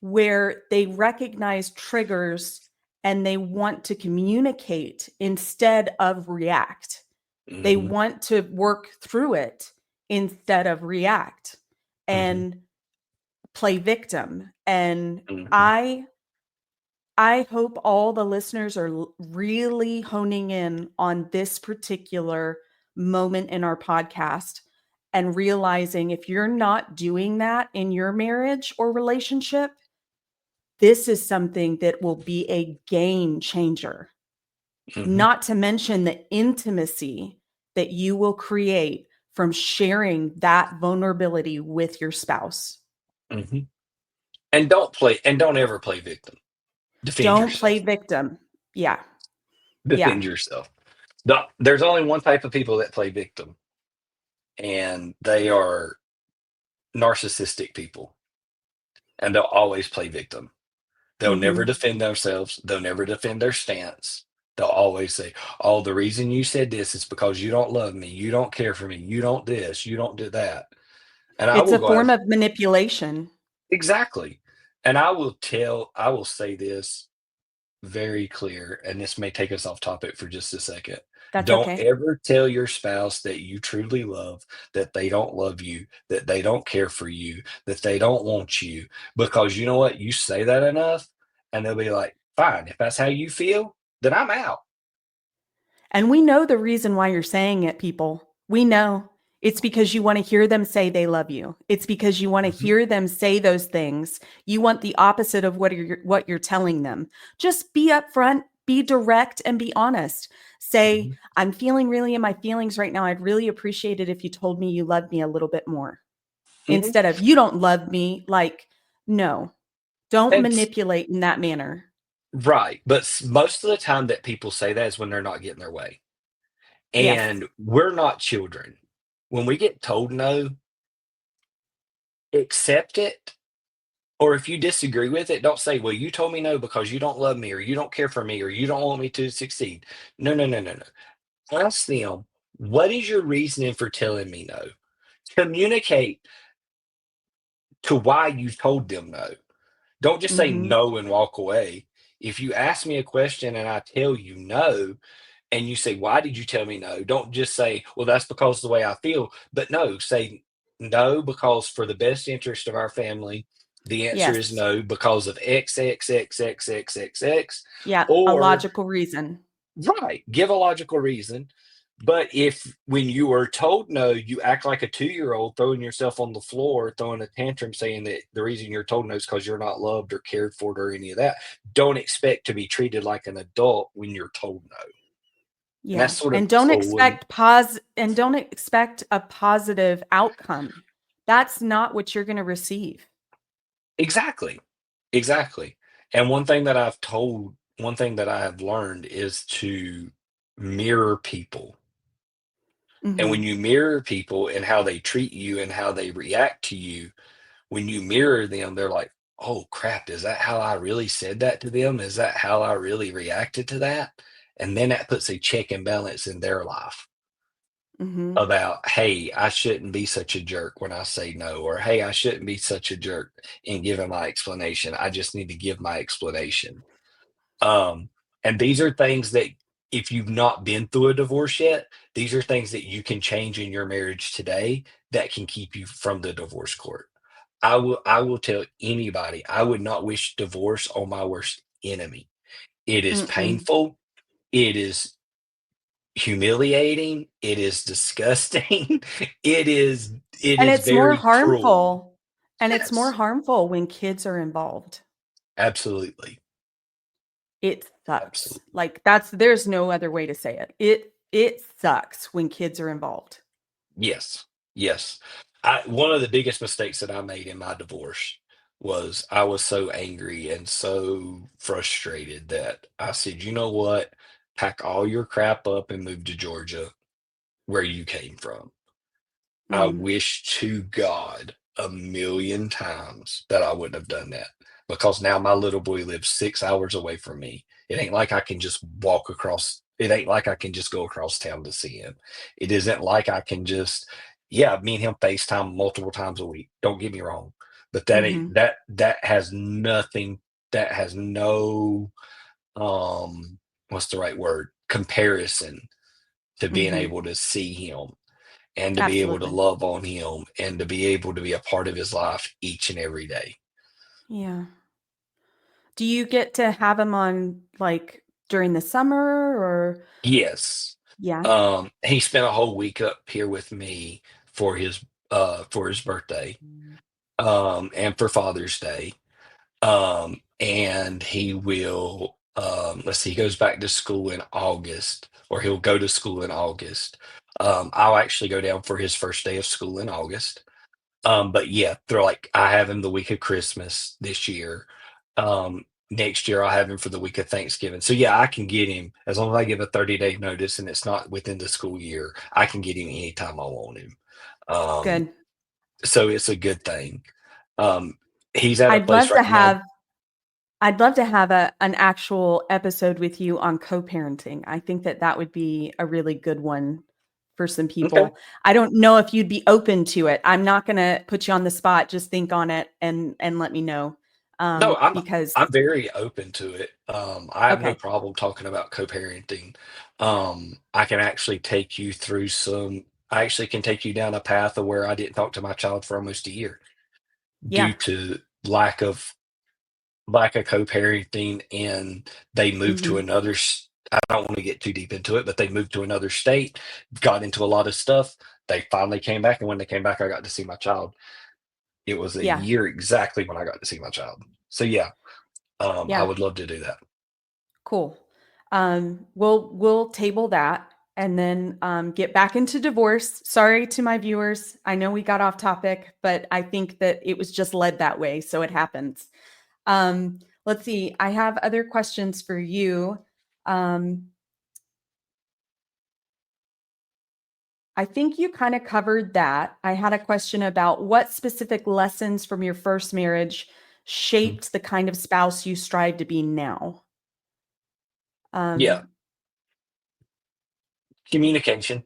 where they recognize triggers and they want to communicate instead of react. They Hmm. want to work through it instead of react Hmm. and play victim. And Hmm. I I hope all the listeners are really honing in on this particular moment in our podcast and realizing if you're not doing that in your marriage or relationship, this is something that will be a game changer. Hmm. Not to mention the intimacy that you will create from sharing that vulnerability with your spouse. Hmm. And don't ever play victim. Defend Don't play yourself. victim. Yeah. Yeah. Defend yourself. There's only one type of people that play victim, and they are narcissistic people, and they'll always play victim. They'll never Mhm. defend themselves. They'll never defend their stance. They'll always say, "Oh, the reason you said this is because you don't love me, you don't care for me, you don't this, you don't do that." And I It's will a go form out of manipulation. exactly. And I will say this very clear, and this may take us off topic for just a second. That's Don't okay. ever tell your spouse that you truly love, that they don't love you, that they don't care for you, that they don't want you, because you know what? You say that enough, and they'll be like, "Fine, if that's how you feel, then I'm out." And we know the reason why you're saying it, people. We know. It's because you want to hear them say they love you. It's because you want to Mhm, hear them say those things. You want the opposite of what you're telling them. Just be upfront, be direct, and be honest. Say, mhm, I'm feeling really in my feelings right now. I'd really appreciate it if you told me you loved me a little bit more. mhm. Instead of you don't love me, like, no, don't And manipulate in that manner. right, but most of the time that people say that is when they're not getting their way, Yes. and we're not children. When we get told no, accept it. Or if you disagree with it, don't say, "Well, you told me no because you don't love me or you don't care for me or you don't want me to succeed." No, no, no, no, no. Ask them, "What is your reasoning for telling me no?" Communicate to why you told them no. Don't just say Hmm. no and walk away. If you ask me a question and I tell you no, and you say, "Why did you tell me no?" Don't just say, "Well, that's because of the way I feel." But no, say, "No, because for the best interest of our family, the answer is Yes. no because of X, X, X, X, X, X, X." Yeah. A Or, logical reason. right, give a logical reason. But if when you are told no, you act like a 2-year-old throwing yourself on the floor, throwing a tantrum, saying that the reason you're told no is because you're not loved or cared for or any of that, don't expect to be treated like an adult when you're told no. And Yeah, that's sort of and don't so when expect a positive outcome. That's not what you're gonna receive. exactly, exactly. And one thing that I have learned is to mirror people. And when Mhm, you mirror people and how they treat you and how they react to you, when you mirror them, they're like, "Oh crap, is that how I really said that to them? Is that how I really reacted to that?" And then that puts a check and balance in their life. mhm, About, "Hey, I shouldn't be such a jerk when I say no," or, "Hey, I shouldn't be such a jerk in giving my explanation. I just need to give my explanation." Um, and these are things that if you've not been through a divorce yet, these are things that you can change in your marriage today that can keep you from the divorce court. I will tell anybody, I would not wish divorce on my worst enemy. It is mm-mm, painful. It is humiliating, it is disgusting, it and is it's more very cruel. harmful and it's more Yes, harmful when kids are involved. absolutely, It sucks. absolutely. Like, there's no other way to say it. It sucks when kids are involved. Yes, yes. I one of the biggest mistakes that I made in my divorce was I was so angry and so frustrated that I said, "You know what? Pack all your crap up and move to Georgia where you came from." I Mhm, wish to God a million times that I wouldn't have done that because now my little boy lives 6 hours away from me. It ain't like I can just walk across. It ain't like I can just go across town to see him. It isn't like I can just, yeah, me and him FaceTime multiple times a week. Don't get me wrong, but that ain't mhm, that has nothing. That has no what's the right word, comparison to being mhm. able to see him and to be able to Absolutely. love on him and to be able to be a part of his life each and every day. Yeah. Do you get to have them on, like, during the summer or Yes. yeah, He spent a whole week up here with me for his birthday, and for Father's Day. And he will let's see, he goes back to school in August, or he'll go to school in August. I'll actually go down for his first day of school in August. But yeah, they're like, I have him the week of Christmas this year. Next year I'll have him for the week of Thanksgiving. So yeah, I can get him as long as I give a 30-day notice and it's not within the school year. I can get him anytime I want him. Um, good. so it's a good thing. Um, he's at a I'd place love to right now. have I'd love to have an actual episode with you on co-parenting. I think that that would be a really good one for some Okay. people. I don't know if you'd be open to it. I'm not going to put you on the spot. Just think on it and let me know. No, Because I'm very open to it. I have no okay, problem talking about co-parenting. I can actually take you through some. I actually can take you down a path of where I didn't talk to my child for almost a year yeah, due to lack of co-parenting, and they moved to hmm another. I don't want to get too deep into it, but they moved to another state, got into a lot of stuff. They finally came back, and when they came back, I got to see my child. It was a yeah, year exactly when I got to see my child. So yeah, I yeah. would love to do that. Cool. We'll table that and then get back into divorce. Sorry to my viewers. I know we got off topic, but I think that it was just led that way, so it happens. Let's see. I have other questions for you. Um, I think you kind of covered that. I had a question about what specific lessons from your first marriage Mhm. shaped the kind of spouse you strive to be now. Yeah, Um, communication.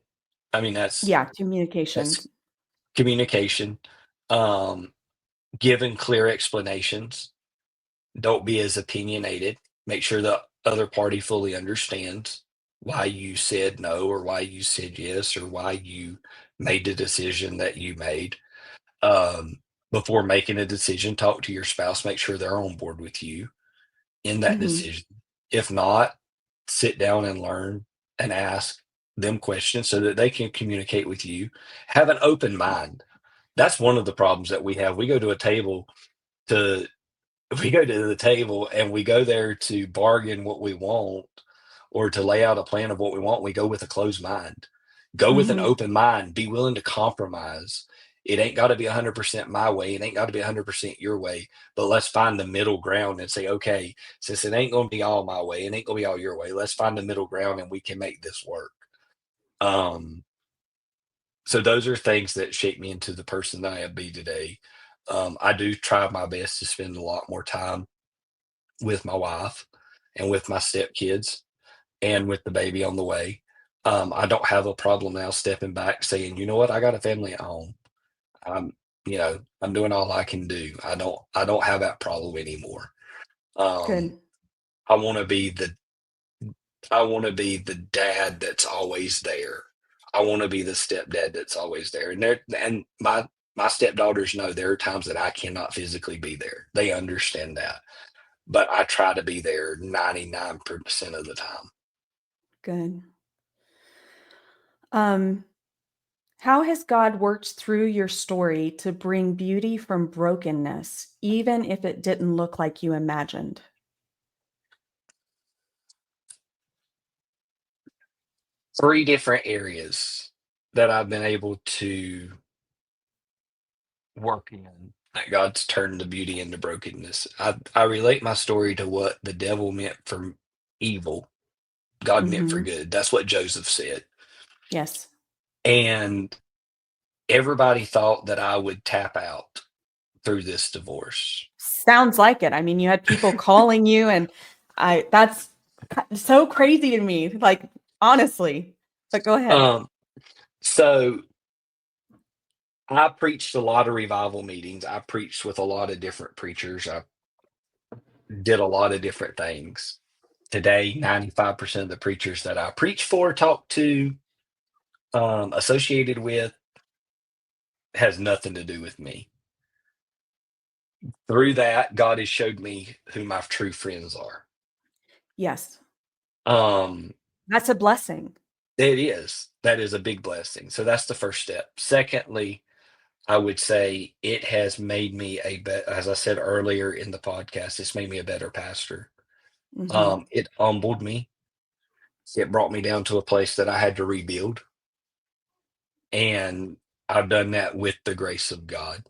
I mean, yeah, communication. that's communication. Um, Giving clear explanations. Don't be as opinionated. Make sure the other party fully understands why you said no or why you said yes or why you made the decision that you made. Um, Before making a decision, talk to your spouse, make sure they're on board with you in that hmm decision. If not, sit down and learn and ask them questions so that they can communicate with you. Have an open mind. That's one of the problems that we have. To we go to the table and we go there to bargain what we want or to lay out a plan of what we want. We go with a closed mind. Go with an hmm open mind. Be willing to compromise. It ain't got to be 100% my way. It ain't got to be 100% your way. But let's find the middle ground and say, okay, since it ain't going to be all my way, it ain't going to be all your way. Let's find the middle ground and we can make this work. Um, so those are things that shape me into the person that I am be today. I do try my best to spend a lot more time with my wife and with my stepkids and with the baby on the way. I don't have a problem now stepping back saying, you know what, I got a family at home. I'm, I'm doing all I can do. I don't have that problem anymore. Um, Good. I want to be the I want to be the dad that's always there. I want to be the stepdad that's always there. And my stepdaughters know there are times that I cannot physically be there. They understand that. But I try to be there 99% of the time. Good. Um, how has God worked through your story to bring beauty from brokenness, even if it didn't look like you imagined? 3 different areas that I've been able to work in that God's turned the beauty into brokenness. I relate my story to what the devil meant for evil, God meant for hmm good. That's what Joseph said. Yes. And everybody thought that I would tap out through this divorce. Sounds like it. I mean, you had people calling you, and that's so crazy to me, like, honestly. But go ahead. Um, so I preached a lot of revival meetings. I preached with a lot of different preachers. I did a lot of different things. Today, 95% of the preachers that I preach for, talk to, associated with, has nothing to do with me. Through that, God has showed me who my true friends are. Yes. Um, That's a blessing. it is. That is a big blessing. So that's the first step. Secondly, I would say it has made me as I said earlier in the podcast, it's made me a better pastor. hmm It humbled me. It brought me down to a place that I had to rebuild. And I've done that with the grace of God.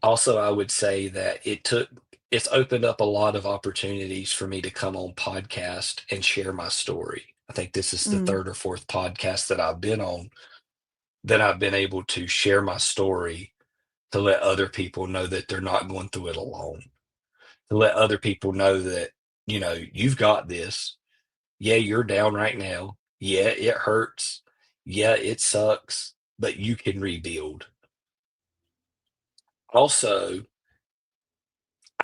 Also, I would say that it's opened up a lot of opportunities for me to come on podcast and share my story. I think this is the mm third or fourth podcast that I've been on that I've been able to share my story to let other people know that they're not going through it alone, to let other people know that, you've got this. Yeah, you're down right now. Yeah, it hurts. Yeah, it sucks, but you can rebuild. Also,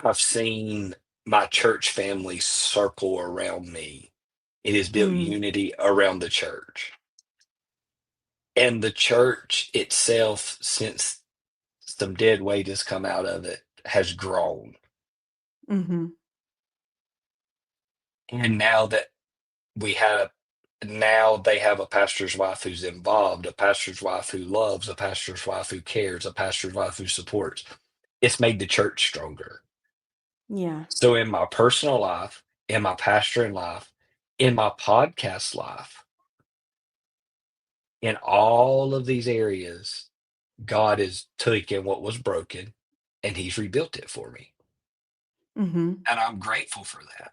I've seen my church family circle around me. It has built Mm, unity around the church. And the church itself, since some dead weight has come out of it, has grown. mhm, And now they have a pastor's wife who's involved, a pastor's wife who loves, a pastor's wife who cares, a pastor's wife who supports. It's made the church stronger. yeah. So in my personal life, in my pastoring life, in my podcast life, in all of these areas, God is taking what was broken and he's rebuilt it for me. Mhm. And I'm grateful for that.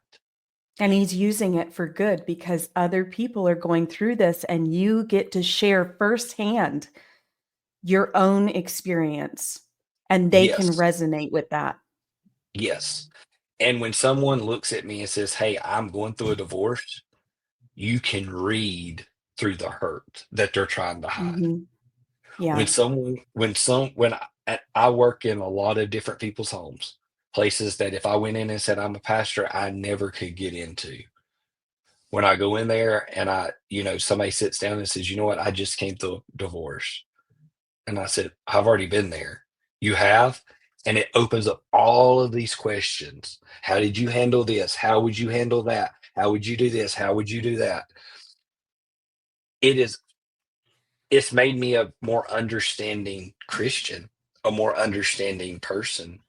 And he's using it for good because other people are going through this and you get to share firsthand your own experience and they can Yes. resonate with that. Yes. And when someone looks at me and says, "Hey, I'm going through a divorce," you can read through the hurt that they're trying to hide. Mhm. When Yeah. someone when I work in a lot of different people's homes, places that if I went in and said I'm a pastor, I never could get into. When I go in there and somebody sits down and says, "You know what? I just came through a divorce." And I said, "I've already been there." "You have?" And it opens up all of these questions. How did you handle this? How would you handle that? How would you do this? How would you do that? It is it's made me a more understanding Christian, a more understanding person.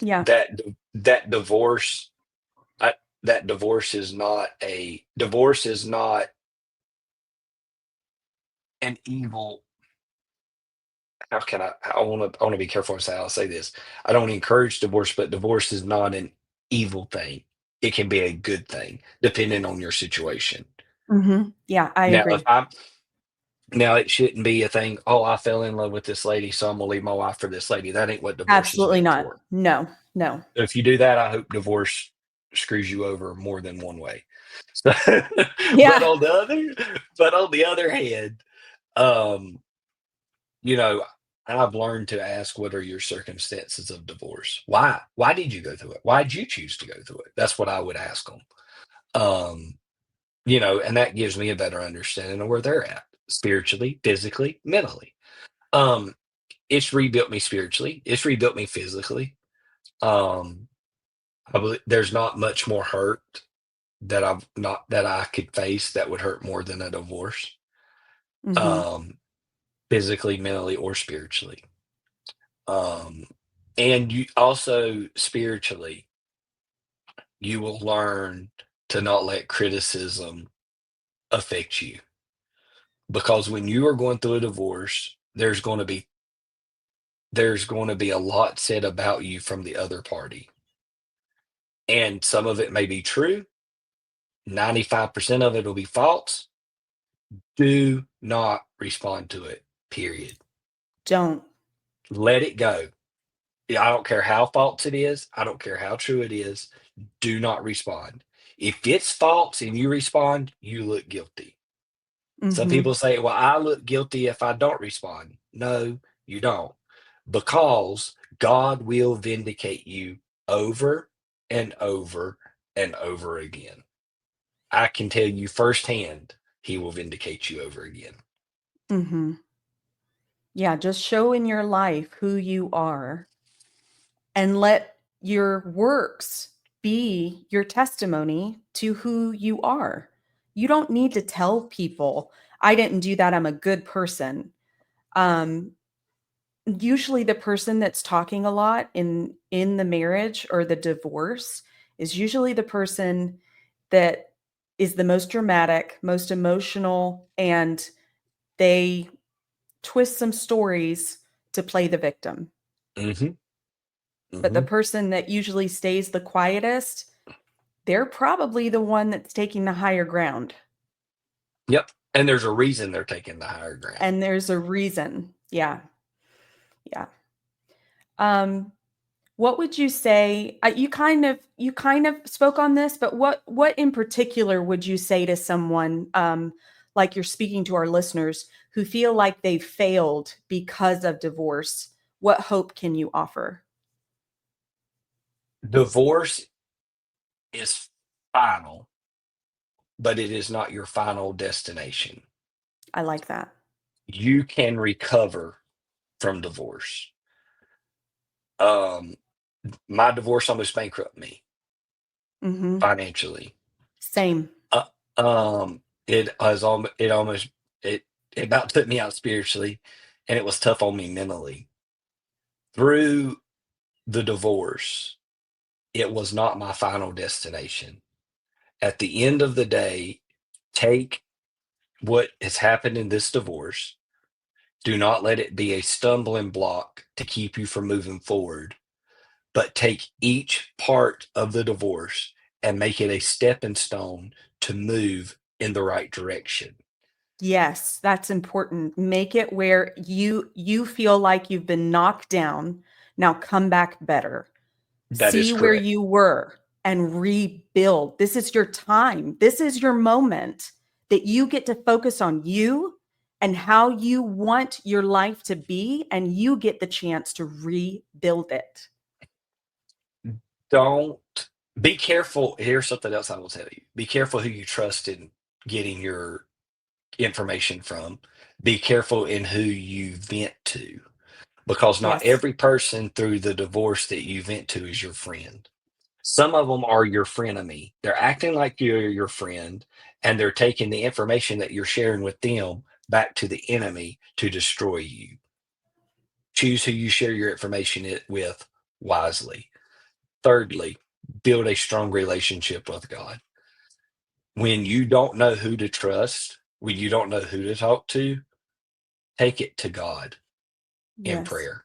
Yeah. That divorce I, that divorce is not an evil. I want to be careful with how I say this. I don't encourage divorce, but divorce is not an evil thing. It can be a good thing depending on your situation. Mhm. Yeah, I Now, if agree. I'm now it shouldn't be a thing, "Oh, I fell in love with this lady, so I'm gonna leave my wife for this lady." That ain't what divorce is Absolutely meant not. for. No. No. If you do that, I hope divorce screws you over more than one way. So, but Yeah. on the other but on the other hand, um, you know, I've learned to ask, what are your circumstances of divorce? Why? Why did you go through it? Why did you choose to go through it? That's what I would ask them. Um, and that gives me a better understanding of where they're at spiritually, physically, mentally. Um, it's rebuilt me spiritually. It's rebuilt me physically. Um, I believe there's not much more hurt that I could face that would hurt more than a divorce. Mhm. Um, physically, mentally, or spiritually. Um, and you also spiritually, you will learn to not let criticism affect you. Because when you are going through a divorce, there's going to be a lot said about you from the other party. And some of it may be true, 95% of it will be false. Do not respond to it. Period. Don't. Let it go. Yeah, I don't care how false it is. I don't care how true it is. Do not respond. If it's false and you respond, you look guilty. Some Mhm. people say, "Well, I look guilty if I don't respond." No, you don't. Because God will vindicate you over and over and over again. I can tell you firsthand, he will vindicate you over again. Mhm. Yeah, just show in your life who you are and let your works be your testimony to who you are. You don't need to tell people, "I didn't do that, I'm a good person." Um, Usually the person that's talking a lot in the marriage or the divorce is usually the person that is the most dramatic, most emotional, and they twist some stories to play the victim. Mhm, But the mhm. person that usually stays the quietest, they're probably the one that's taking the higher ground. Yep, and there's a reason they're taking the higher ground. And there's a reason. Yeah. Yeah. Um, What would you say? You kind of spoke on this, but what in particular would you say to someone, like you're speaking to our listeners, who feel like they failed because of divorce? What hope can you offer? Divorce is final, but it is not your final destination. I like that. You can recover from divorce. Um, my divorce almost bankrupted me Hmm. financially. Same. Uh, it almost it about took me out spiritually, and it was tough on me mentally. Through the divorce, it was not my final destination. At the end of the day, take what has happened in this divorce. Do not let it be a stumbling block to keep you from moving forward, but take each part of the divorce and make it a stepping stone to move in the right direction. Yes, that's important. Make it where you feel like you've been knocked down. Now come back better. That is See where correct. you were and rebuild. This is your time. This is your moment that you get to focus on you and how you want your life to be, and you get the chance to rebuild it. Don't be careful. Here's something else I will tell you. Be careful who you trust in getting your information from. Be careful in who you vent to, because not Yes. every person through the divorce that you vent to is your friend. Some of them are your frenemy. They're acting like you're your friend, and they're taking the information that you're sharing with them back to the enemy to destroy you. Choose who you share your information with wisely. Thirdly, build a strong relationship with God. When you don't know who to trust, when you don't know who to talk to, take it to God in Yes. prayer.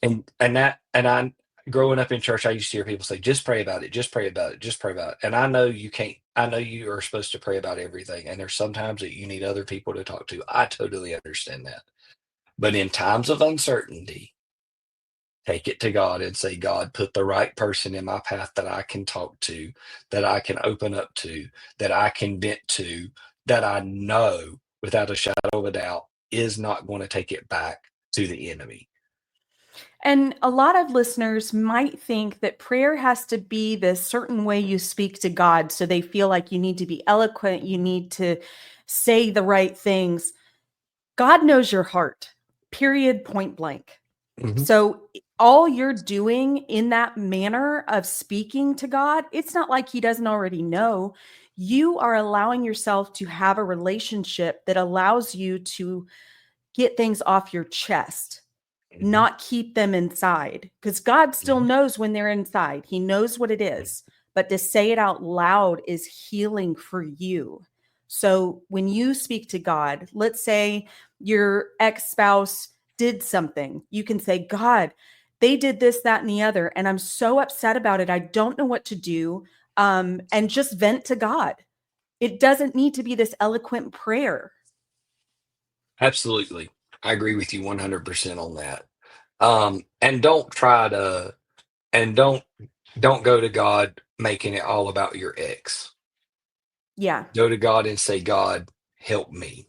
And I growing up in church, I used to hear people say, just pray about it, just pray about it, just pray about it. And I know you can't, I know you are supposed to pray about everything. And there's sometimes that you need other people to talk to. I totally understand that. But in times of uncertainty, take it to God and say, God, put the right person in my path that I can talk to, that I can open up to, that I can vent to, that I know without a shadow of a doubt is not going to take it back to the enemy. And a lot of listeners might think that prayer has to be this certain way you speak to God. So they feel like you need to be eloquent, you need to say the right things. God knows your heart, period, point blank. Mhm. So all you're doing in that manner of speaking to God, it's not like he doesn't already know. You are allowing yourself to have a relationship that allows you to get things off your chest, Mhm. not keep them inside, because God still Mhm. knows when they're inside. He knows what it is. But to say it out loud is healing for you. So when you speak to God, let's say your ex spouse did something, you can say, God, they did this, that, and the other. And I'm so upset about it. I don't know what to do. And just vent to God. It doesn't need to be this eloquent prayer. Absolutely. I agree with you 100% on that. And and don't go to God making it all about your ex. Yeah. Go to God and say, God, help me.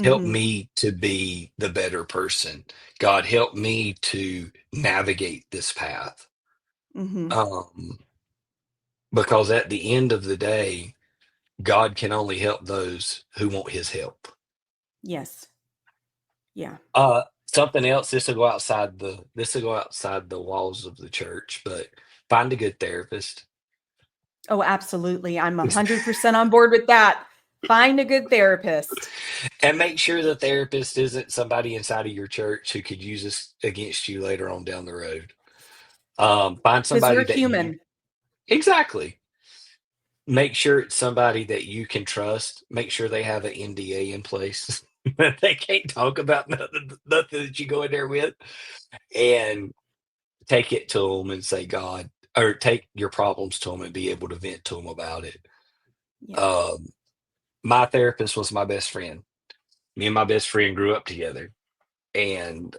Help Hmm. me to be the better person. God, help me to navigate this path. Hmm. Um, because at the end of the day, God can only help those who want his help. Yes. Yeah. Something else, this will go outside the walls of the church, but find a good therapist. Oh, absolutely. I'm 100% on board with that. Find a good therapist And make sure the therapist isn't somebody inside of your church who could use this against you later on down the road. Find because somebody you're that you human. exactly. Make sure it's somebody that you can trust. Make sure they have an NDA in place that they can't talk about nothing that you go in there with, and take it to them and say, God, or take your problems to them and be able to vent to them about it. Yeah. Um, my therapist was my best friend. Me and my best friend grew up together, and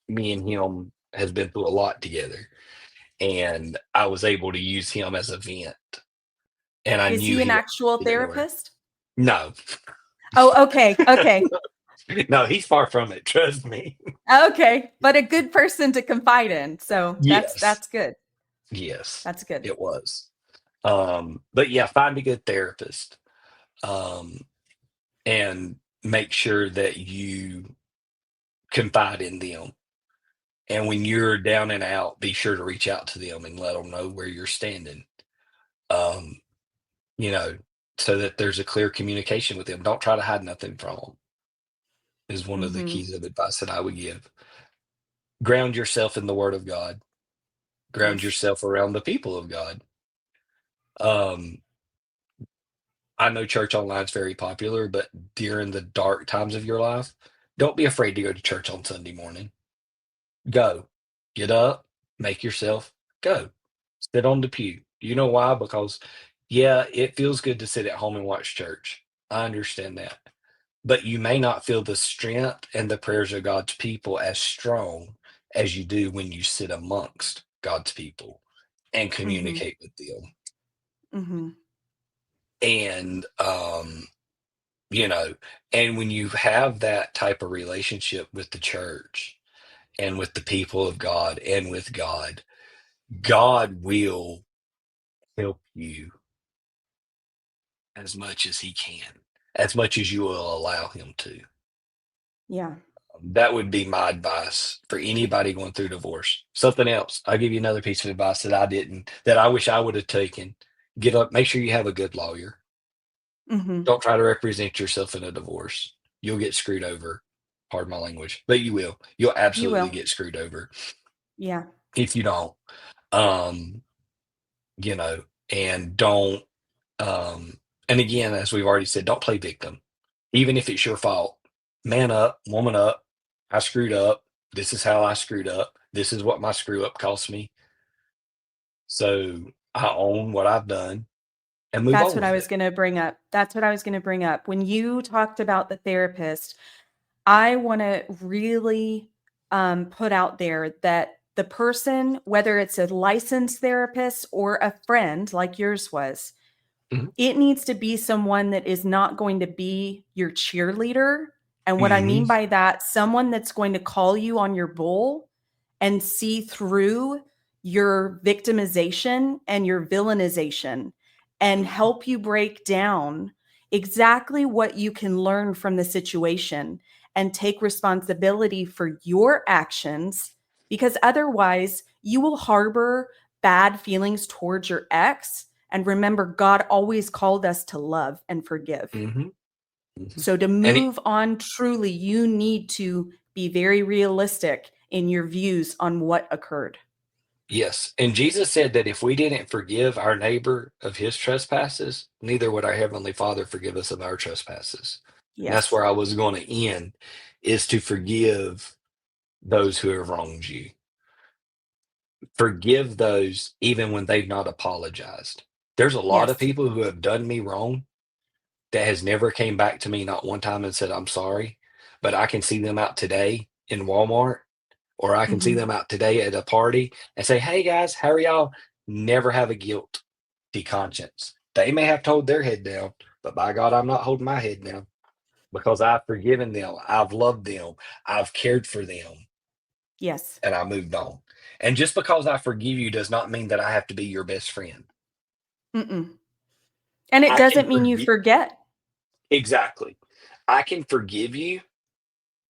me and him has been through a lot together, and I was able to use him as a vent, and I Is knew he an he wasn't actual going nowhere. therapist? No, Oh, okay. Okay. no, he's far from it. Trust me. Okay. But a good person to confide in. So Yes, that's good. yes, That's good. it was. But yeah, find a good therapist, um, and make sure that you confide in them. And when you're down and out, be sure to reach out to them and let them know where you're standing. Um, you know, so that there's a clear communication with them. Don't try to hide nothing from them, is one of the Mm-hmm. keys of advice that I would give. Ground yourself in the Word of God, ground Yes. yourself around the people of God. Um, I know church online is very popular, but during the dark times of your life, don't be afraid to go to church on Sunday morning. Go. Get up, make yourself go. Sit on the pew. You know why? Because, yeah, it feels good to sit at home and watch church. I understand that. But you may not feel the strength and the prayers of God's people as strong as you do when you sit amongst God's people and Mm-hmm. communicate with them. Mm-hmm. And, you know, and when you have that type of relationship with the church and with the people of God and with God, God will help you as much as He can, as much as you will allow Him to. Yeah. That would be my advice for anybody going through divorce. Something else, I'll give you another piece of advice that I didn't, that I wish I would have taken. Get up, make sure you have a good lawyer. Mm-hmm. Don't try to represent yourself in a divorce. You'll get screwed over. Pardon my language, but you will. You'll You absolutely will. get screwed over Yeah. if you don't. Um, you know, and don't, and again, as we've already said, don't play victim, even if it's your fault. Man up, woman up. I screwed up. This is how I screwed up. This is what my screw up cost me. So I own what I've done and move That's on what I with was it. going to bring up. That's what I was going to bring up. When you talked about the therapist, I want to really put out there that the person, whether it's a licensed therapist or a friend like yours was, Mhm. it needs to be someone that is not going to be your cheerleader. And what I Mhm. mean by that, someone that's going to call you on your bull and see through your victimization and your villainization and Mhm. help you break down exactly what you can learn from the situation and take responsibility for your actions, because otherwise you will harbor bad feelings towards your ex. And remember, God always called us to love and forgive. Mhm. Mhm. So to And it, move on truly, you need to be very realistic in your views on what occurred. yes, and Jesus said that if we didn't forgive our neighbor of his trespasses, neither would our heavenly Father forgive us of our trespasses. And that's Yes. where I was going to end, is to forgive those who have wronged you. Forgive those even when they've not apologized. There's a lot of Yes. people who have done me wrong that has never came back to me not one time and said, I'm sorry, but I can see them out today in Walmart, or I can see Hmm. them out today at a party and say, hey guys, how are y'all? Never have a guilty conscience. They may have told their head down, but by God, I'm not holding my head down because I've forgiven them. I've loved them. I've cared for them, Yes. and I moved on. And just because I forgive you does not mean that I have to be your best friend. Mm-mm. And it I can doesn't mean you forgive. forget. Exactly. I can forgive you,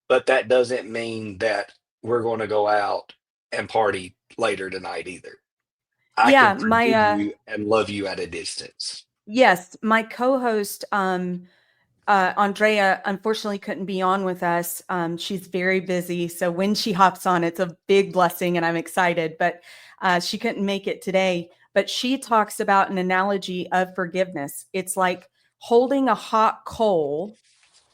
but that doesn't mean that we're going to go out and party later tonight either. I Yeah, can my forgive you and love you at a distance. yes, my co-host Andrea unfortunately couldn't be on with us. She's very busy. So when she hops on, it's a big blessing and I'm excited, but she couldn't make it today. But she talks about an analogy of forgiveness. It's like holding a hot coal,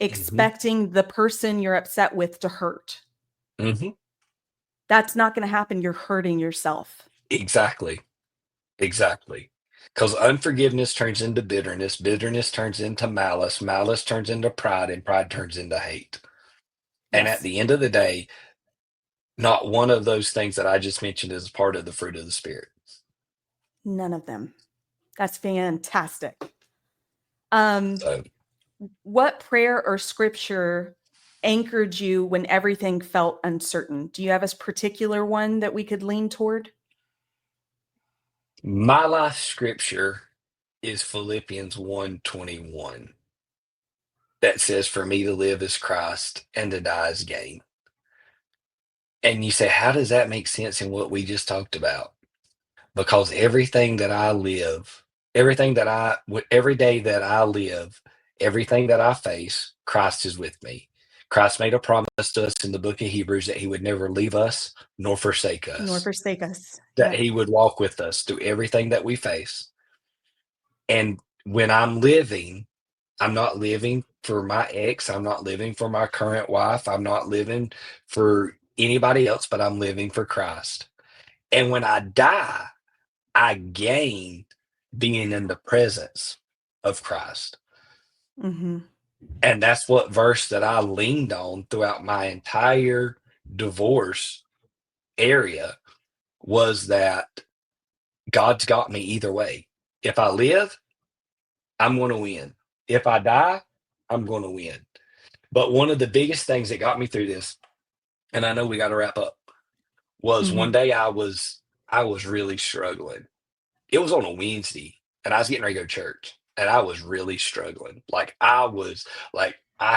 Mhm. expecting the person you're upset with to hurt. Mhm. That's not going to happen. You're hurting yourself. Exactly. Exactly. Because unforgiveness turns into bitterness, bitterness turns into malice, malice turns into pride, and pride turns into hate. And at Yes. the end of the day, Not one of those things that I just mentioned is part of the fruit of the Spirit. None of them. That's fantastic. Um, So what prayer or scripture anchored you when everything felt uncertain? Do you have a particular one that we could lean toward? my life scripture is Philippians 1:21 that says, "For me to live is Christ and to die is gain." And you say, how does that make sense in what we just talked about? Because everything that I live, every day that I live, everything that I face, Christ is with me. Christ made a promise to us in the book of Hebrews that he would never leave us nor forsake Nor us, forsake us. that Yep. he would walk with us through everything that we face. And when I'm living, I'm not living for my ex. I'm not living for my current wife. I'm not living for anybody else, but I'm living for Christ. And when I die, I gain being in the presence of Christ. Mm-hmm. And that's what verse that I leaned on throughout my entire divorce area was that God's got me either way. If I live, I'm going to win. If I die, I'm going to win. But one of the biggest things that got me through this, and I know we got to wrap up, was Mm-hmm. one day I was really struggling. It was on a Wednesday, and I was getting ready to go to church, and I was really struggling. I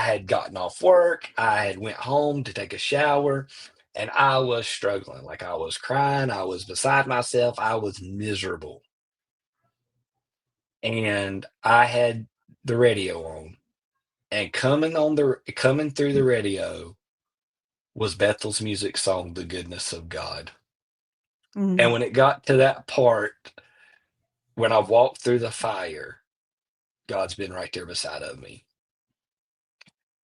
had gotten off work, I had went home to take a shower, and I was struggling. Like I was crying, I was beside myself, I was miserable. And I had the radio on, and coming through the radio was Bethel's music song, "The Goodness of God." Mm-hmm. And when it got to that part, when I walked through the fire, God's been right there beside of me.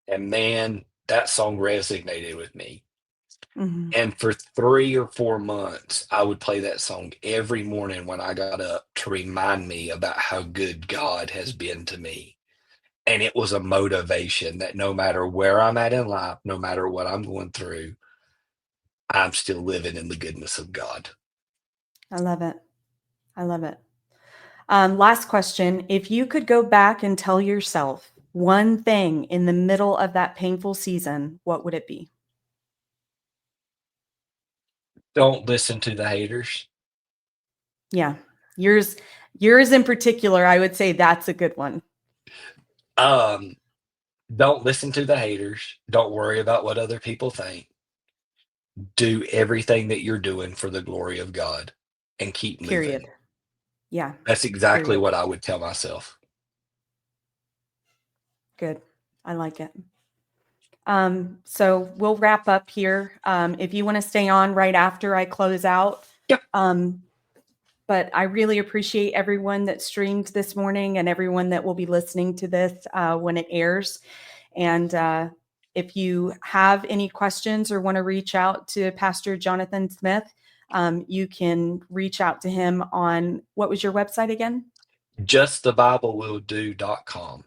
And man, that song resonated with me. Mm-hmm. And for 3 or 4 months, I would play that song every morning when I got up to remind me about how good God has been to me. And it was a motivation that no matter where I'm at in life, no matter what I'm going through, I'm still living in the goodness of God. I love it. I love it. Last question. If you could go back and tell yourself one thing in the middle of that painful season, what would it be? Don't listen to the haters. Yeah. Yours, yours in particular, I would say that's a good one. Um, don't listen to the haters. Don't worry about what other people think. Do everything that you're doing for the glory of God and keep Period. moving. Yeah. That's exactly Period. what I would tell myself. Good. I like it. So we'll wrap up here. If you want to stay on right after I close out. Yeah. But I really appreciate everyone that streamed this morning and everyone that will be listening to this when it airs. And if you have any questions or want to reach out to Pastor Jonathan Smith, you can reach out to him on, what was your website again? JustTheBibleWillDo.com.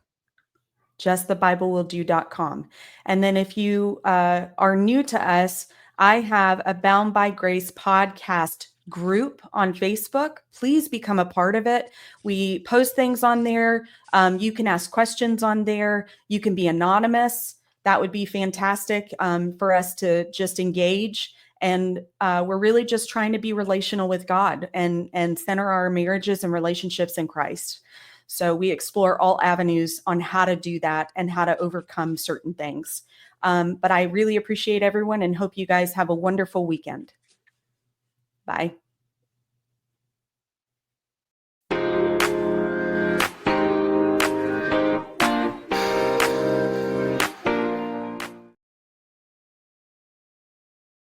JustTheBibleWillDo.com. And then if you are new to us, I have a Bound by Grace podcast group on Facebook. Please become a part of it. We post things on there. You can ask questions on there. You can be anonymous. That would be fantastic for us to just engage. And we're really just trying to be relational with God and center our marriages and relationships in Christ. So we explore all avenues on how to do that and how to overcome certain things. But I really appreciate everyone and hope you guys have a wonderful weekend. Bye.